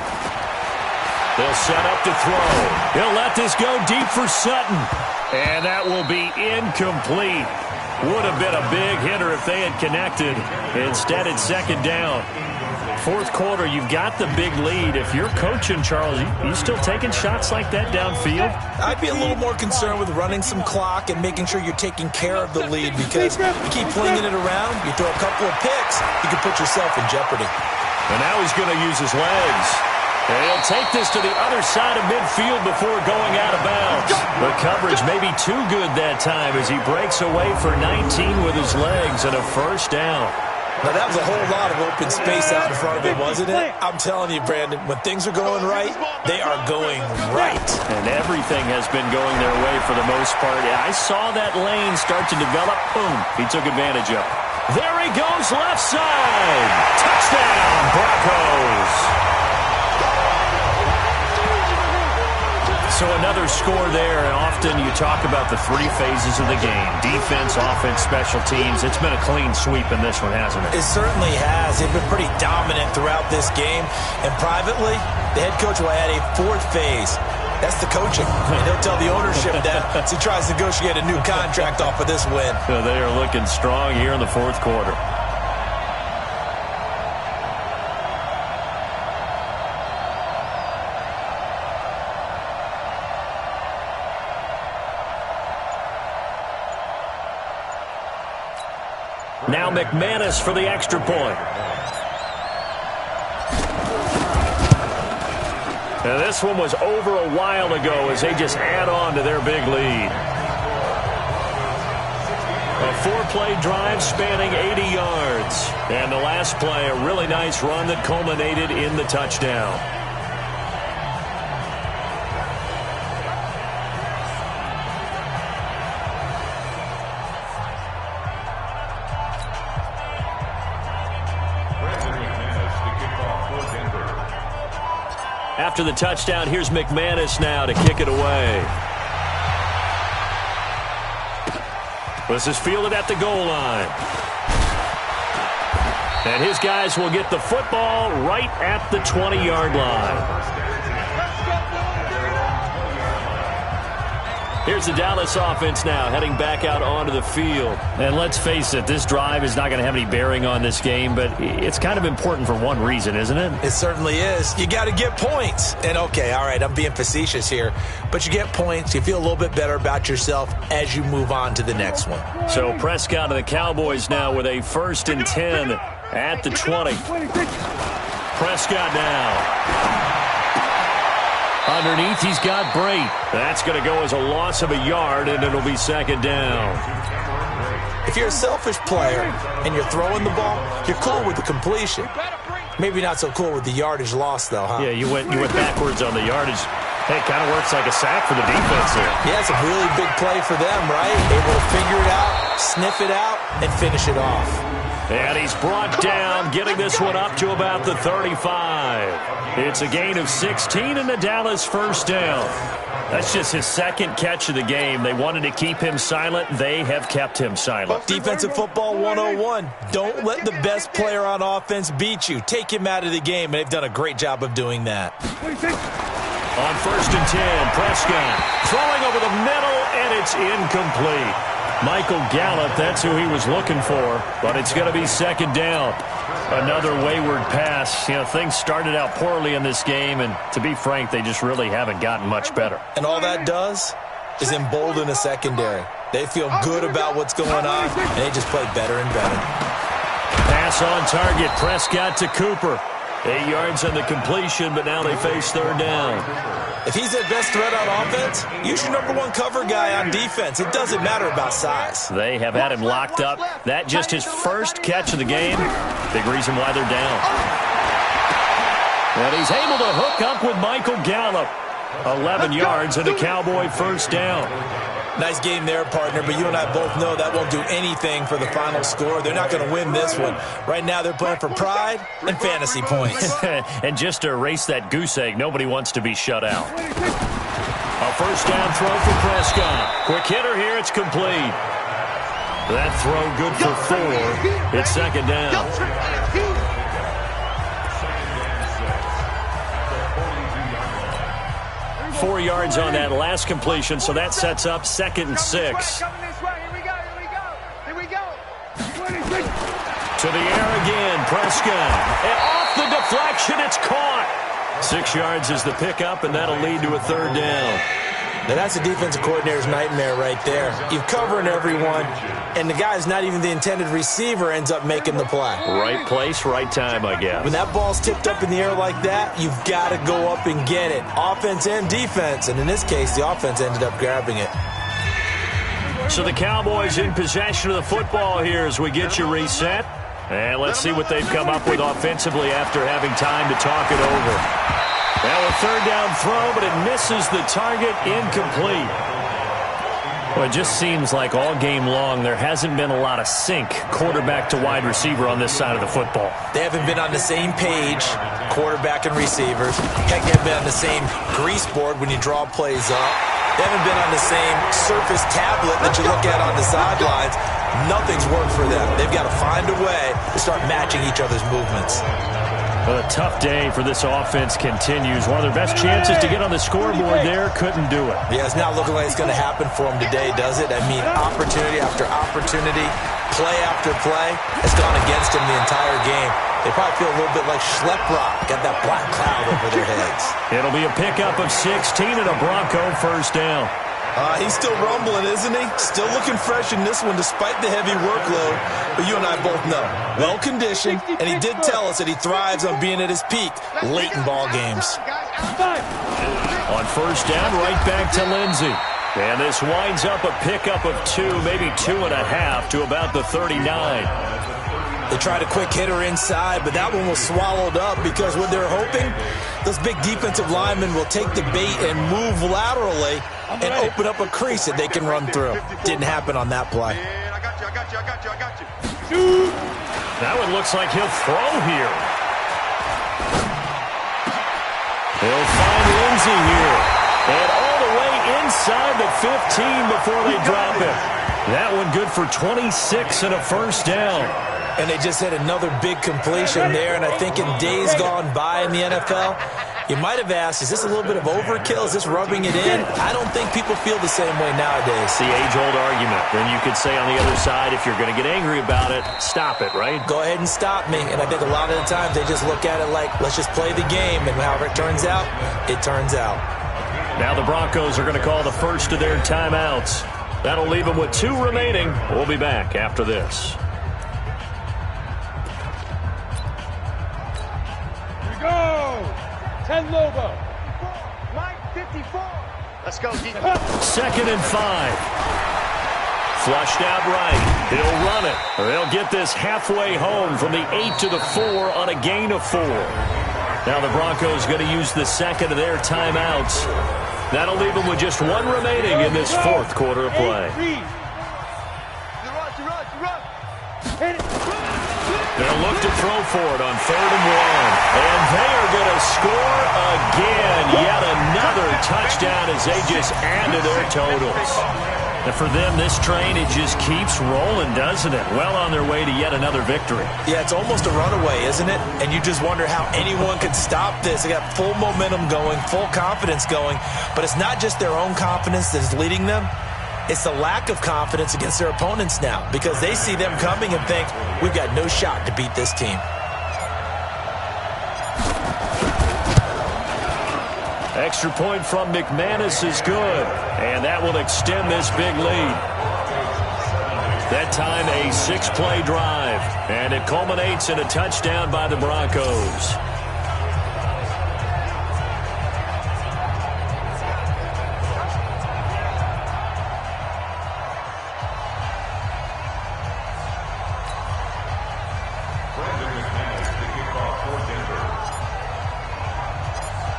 They'll set up to throw. He'll let this go deep for Sutton. And that will be incomplete. Would have been a big hitter if they had connected. Instead, it's 2nd down. 4th quarter, you've got the big lead. If you're coaching, Charles, you still taking shots like that downfield? I'd be a little more concerned with running some clock and making sure you're taking care of the lead because you keep flinging it around, you throw a couple of picks, you can put yourself in jeopardy. And now he's going to use his legs. And he'll take this to the other side of midfield before going out of bounds. The coverage may be too good that time as he breaks away for 19 with his legs and a 1st down. Now, that was a whole lot of open space out in front of him, wasn't it? I'm telling you, Brandon, when things are going right, they are going right. And everything has been going their way for the most part. I saw that lane start to develop. Boom. He took advantage of it. There he goes, left side. Touchdown, Broncos. So another score there, and often you talk about the 3 phases of the game. Defense, offense, special teams. It's been a clean sweep in this one, hasn't it? It certainly has. They've been pretty dominant throughout this game. And privately, the head coach will add a 4th phase. That's the coaching. And he'll tell the ownership that as he tries to negotiate a new contract off of this win. So they are looking strong here in the 4th quarter. Now McManus for the extra point. Now this one was over a while ago as they just add on to their big lead. A 4-play drive spanning 80 yards. And the last play, a really nice run that culminated in the touchdown. After the touchdown, here's McManus now to kick it away. This is fielded at the goal line. And his guys will get the football right at the 20-yard line. Here's the Dallas offense now heading back out onto the field. And let's face it, this drive is not going to have any bearing on this game, but it's kind of important for one reason, isn't it? It certainly is. You got to get points. And okay, all right, I'm being facetious here, but you get points. You feel a little bit better about yourself as you move on to the next one. So Prescott and the Cowboys now with a 1st and 10 at the 20. Prescott now. Underneath, he's got Brait. That's going to go as a loss of a yard, and it'll be 2nd down. If you're a selfish player and you're throwing the ball, you're cool with the completion. Maybe not so cool with the yardage loss, though, huh? Yeah, you went backwards on the yardage. Hey, it kind of works like a sack for the defense there. Yeah, it's a really big play for them, right? Able to figure it out, sniff it out, and finish it off. And he's brought down, getting this one up to about the 35. It's a gain of 16 and the Dallas first down. That's just his second catch of the game. They wanted to keep him silent. They have kept him silent. Defensive football 101. Don't let the best player on offense beat you. Take him out of the game, and they've done a great job of doing that. On 1st and 10, Prescott throwing over the middle, and it's incomplete. Michael Gallup, that's who he was looking for, but it's going to be 2nd down. Another wayward pass. You know, things started out poorly in this game, and to be frank, they just really haven't gotten much better. And all that does is embolden a secondary. They feel good about what's going on, and they just play better and better. Pass on target, Prescott to Cooper. 8 yards on the completion, but now they face 3rd down. If he's their best threat on offense, use your #1 cover guy on defense. It doesn't matter about size. They have had him locked up. That just his first catch of the game. Big reason why they're down. And he's able to hook up with Michael Gallup. 11 yards and a Cowboy first down. Nice game there, partner, but you and I both know that won't do anything for the final score. They're not going to win this one. Right now, they're playing for pride and fantasy points. And just to erase that goose egg, nobody wants to be shut out. A first down throw for Prescott. Quick hitter here, it's complete. That throw good for 4. It's 2nd down. 4 yards on that last completion, so that sets up 2nd and 6. To the air again, Prescott. And off the deflection, it's caught. 6 yards is the pickup, and that'll lead to a 3rd down. Now that's a defensive coordinator's nightmare right there. You're covering everyone, and the guy's not even the intended receiver ends up making the play. Right place, right time, I guess. When that ball's tipped up in the air like that, you've got to go up and get it. Offense and defense, and in this case, the offense ended up grabbing it. So the Cowboys in possession of the football here as we get you reset. And let's see what they've come up with offensively after having time to talk it over. Now a 3rd down throw, but it misses the target, incomplete. Well, it just seems like all game long there hasn't been a lot of sync quarterback to wide receiver on this side of the football. They haven't been on the same page, quarterback and receivers. Heck, they haven't been on the same grease board when you draw plays up. They haven't been on the same surface tablet that you look at on the sidelines. Nothing's worked for them. They've got to find a way to start matching each other's movements. Well, a tough day for this offense continues. One of their best chances to get on the scoreboard there, couldn't do it. Yeah, it's not looking like it's going to happen for them today, does it? I mean, opportunity after opportunity, play after play has gone against them the entire game. They probably feel a little bit like Schlepp Rock, got that black cloud over their heads. It'll be a pickup of 16 and a Bronco first down. He's still rumbling, isn't he? Still looking fresh in this one despite the heavy workload. But you and I both know, well-conditioned, and he did tell us that he thrives on being at his peak late in ball games. On first down, right back to Lindsey. And this winds up a pickup of 2, maybe 2.5 to about the 39. They tried a quick hitter inside, but that one was swallowed up because what they're hoping, those big defensive linemen will take the bait and move laterally and open up a crease that they can run through. Didn't happen on that play. I got you. That one looks like he'll throw here. He'll find Lindsey here. And all the way inside the 15 before they drop it. That one good for 26 and a first down. And they just had another big completion there. And I think in days gone by in the NFL, you might have asked, is this a little bit of overkill? Is this rubbing it in? I don't think people feel the same way nowadays. The age-old argument. Then you could say on the other side, if you're going to get angry about it, stop it, right? Go ahead and stop me. And I think a lot of the times they just look at it like, let's just play the game. And however it turns out, it turns out. Now the Broncos are going to call the first of their timeouts. That'll leave them with 2 remaining. We'll be back after this. Go! 10 Lobo. Mike 54. Let's go, D. 2nd and 5. Flushed out right. He'll run it. They'll get this halfway home from the 8 to the 4 on a gain of 4. Now the Broncos going to use the second of their timeouts. That'll leave them with just 1 remaining in this 4th quarter of play. throw for it on 3rd and 1. And they are going to score again. Yet another touchdown as they just add to their totals. And for them, this train, it just keeps rolling, doesn't it? Well on their way to yet another victory. Yeah, it's almost a runaway, isn't it? And you just wonder how anyone could stop this. They got full momentum going, full confidence going. But it's not just their own confidence that's leading them. It's the lack of confidence against their opponents now because they see them coming and think, we've got no shot to beat this team. Extra point from McManus is good, and that will extend this big lead. That time a 6-play drive, and it culminates in a touchdown by the Broncos.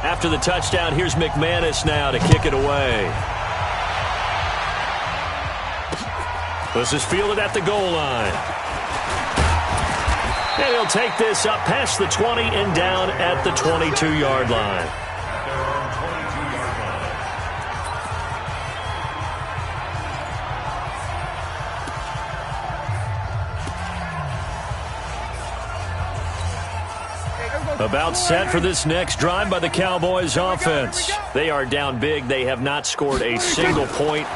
After the touchdown, here's McManus now to kick it away. This is fielded at the goal line. And he'll take this up past the 20 and down at the 22-yard line. About set for this next drive by the Cowboys offense. They are down big. They have not scored a single point.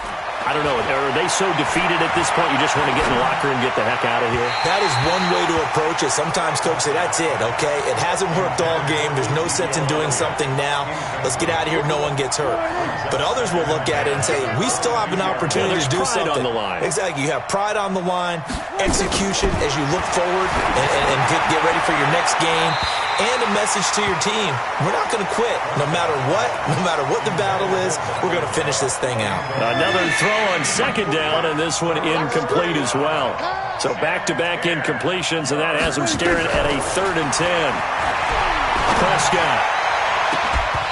I don't know. Are they so defeated at this point you just want to get in the locker room and get the heck out of here? That is one way to approach it. Sometimes coaches say, that's it, okay? It hasn't worked all game. There's no sense in doing something now. Let's get out of here. No one gets hurt. But others will look at it and say, we still have an opportunity to do something. On the line. Exactly. You have pride on the line, execution as you look forward and get ready for your next game. And a message to your team. We're not going to quit. No matter what the battle is, we're going to finish this thing out. Another throw on 2nd down, and this one incomplete as well. So back-to-back incompletions, and that has them staring at a 3rd and 10. Prescott.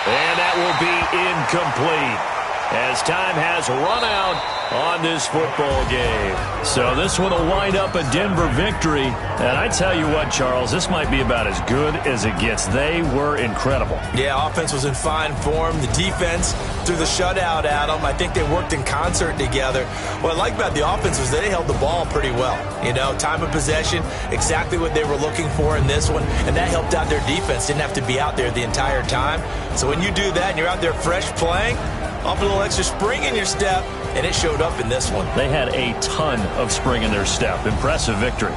And that will be incomplete as time has run out on this football game. So this one will wind up a Denver victory. And I tell you what, Charles, this might be about as good as it gets. They were incredible. Yeah, offense was in fine form. The defense threw the shutout at them. I think they worked in concert together. What I like about the offense was they held the ball pretty well. You know, time of possession, exactly what they were looking for in this one. And that helped out their defense. Didn't have to be out there the entire time. So when you do that and you're out there fresh playing, off a little extra spring in your step, and it showed up in this one. They had a ton of spring in their step. Impressive victory.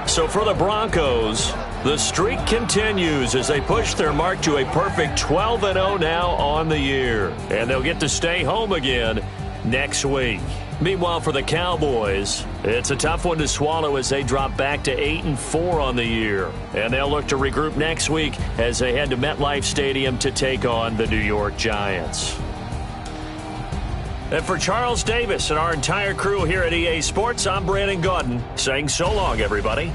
So for the Broncos, the streak continues as they push their mark to a perfect 12-0 now on the year. And they'll get to stay home again next week. Meanwhile, for the Cowboys, it's a tough one to swallow as they drop back to 8-4 on the year. And they'll look to regroup next week as they head to MetLife Stadium to take on the New York Giants. And for Charles Davis and our entire crew here at EA Sports, I'm Brandon Gaudin saying so long, everybody.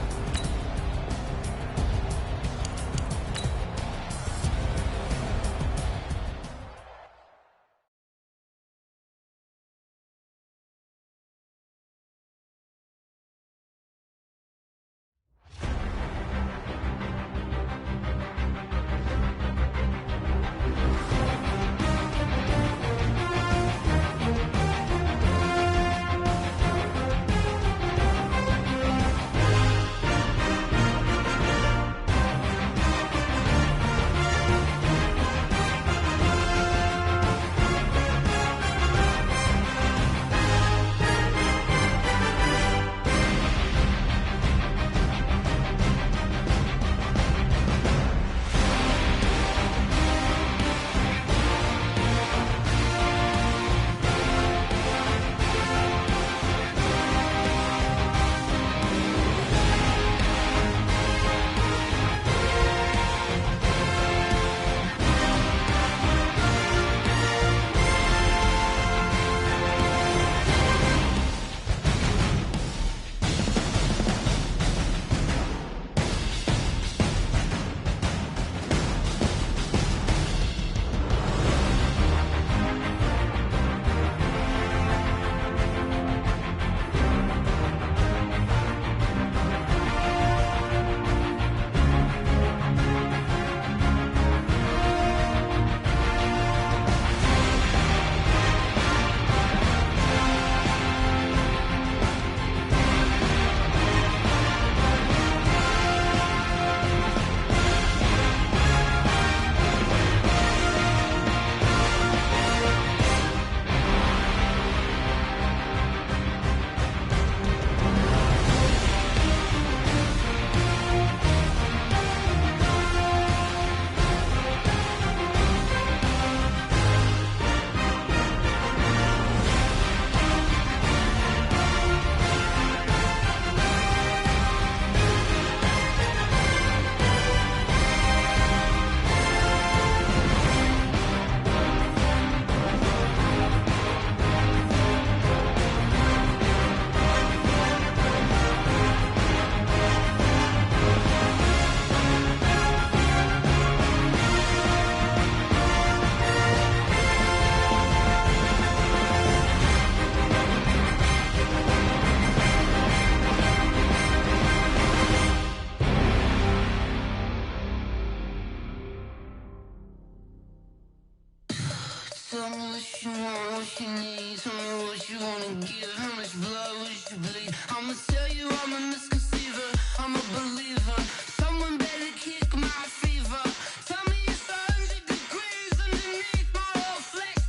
Tell me what you want, what you need. Tell me what you wanna give. How much blood would you bleed? I'ma tell you I'm a misconceiver. I'm a believer. Someone better kick my fever. Tell me it's 100 degrees underneath my whole flesh.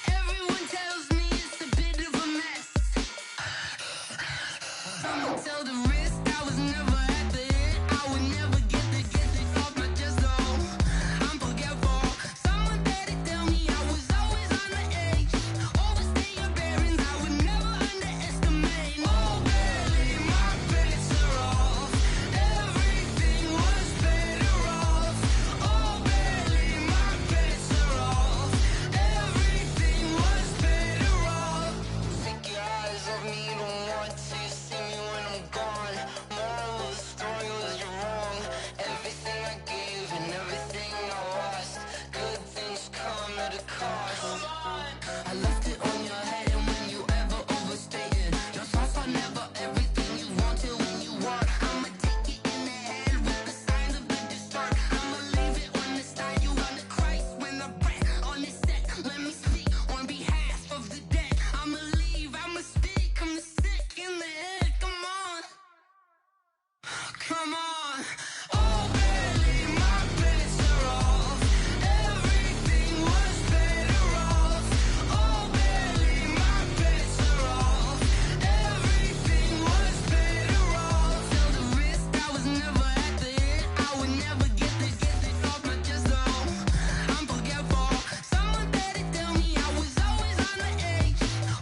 Everyone tells me it's a bit of a mess. I'ma tell the risk I was never at the end. I would never get this off my chest though. I'm forgetful. Someone better tell me I was always on the edge. Overstay your bearings, I would never underestimate. Oh baby, my bets are off. Everything was better off. Oh baby, my bets are off. Everything was better off. Take your eyes off me, don't want to see me when I'm gone. Moral of the story was you're wrong. Everything I gave and everything I lost. Good things come at a cost. I left it on your head, and when you ever overstay it, your thoughts are never everything you want till when you want. I'ma take it in the head with the signs of the distort. I'ma leave it on the side. You on the Christ when the breath on the set. Let me speak on behalf of the dead. I'ma leave, I'ma speak. I'm the sick in the head. Come on, come on. Oh baby, my bets are off. Everything was better off. Oh baby, my bets are off. Everything was better off. Tell the risk I was never at the end. I would never get this off my chest though. I'm forgetful. Someone better tell me I was always on the edge.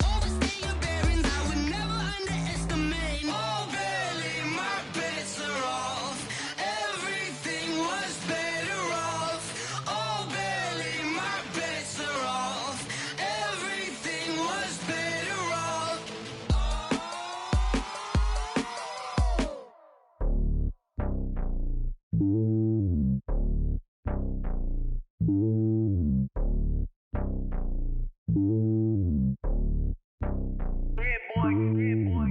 Overstay your bearings, I would never underestimate. Oh baby, my bets are off. Everything was better off. Oh baby, my bets are off. Everything was better off.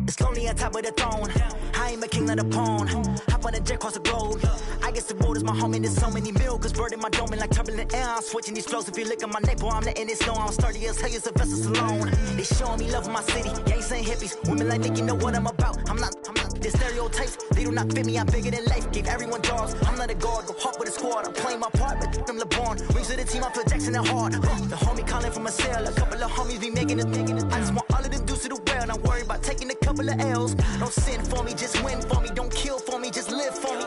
It's lonely on top of the throne. I ain't a king of the pawn. Hop on a jet across the globe. I guess the road is my home and there's so many miracles burning my dome and like turbulent air. I'm switching these flows. If you look at my neck, boy, I'm letting it snow. I'm sturdy as hell, it's a vessel alone. They showing me love in my city. Yeah, ain't saying hippies. Women like me, you know what I'm about. I'm not the stereotypes. They do not fit me. I'm bigger than life. Gave everyone jobs. I'm not a guard. Go hard with a squad. I'm playing my part, but them LeBron. Rings to the team. I feel Jackson and hard. The homie calling from a cell. A couple of homies be making it. I just want all of them dudes to the well. Not worry about taking a couple of L's. Don't sin for me, just win for me. Don't kill for me, just live for me.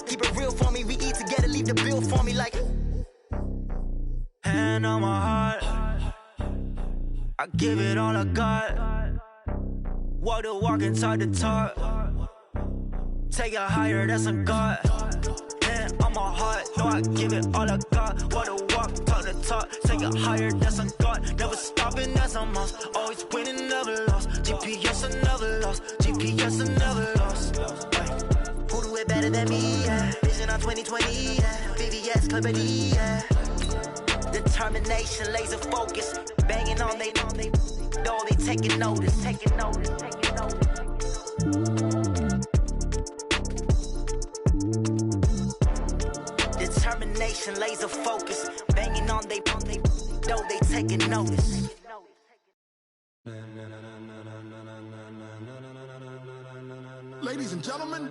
Keep it real for me. We eat together, leave the bill for me like. Hand on my heart, I give it all I got. Walk the walk and talk the talk. Take it higher, that's a God. Hand on my heart, no, I give it all I got. Walk the walk, talk the talk. Take it higher, that's a God. Never stopping, that's a must. Always winning, never lost. GPS, I never lost. GPS, I never lost. Who do it better than me? Yeah. Vision on 2020. Yeah. VVS, Clarity. Yeah. Determination, laser focus. Banging on they know they taking notice. Taking notice. Taking notice. Determination, laser focus. Banging on they know they taking notice. Ladies and gentlemen,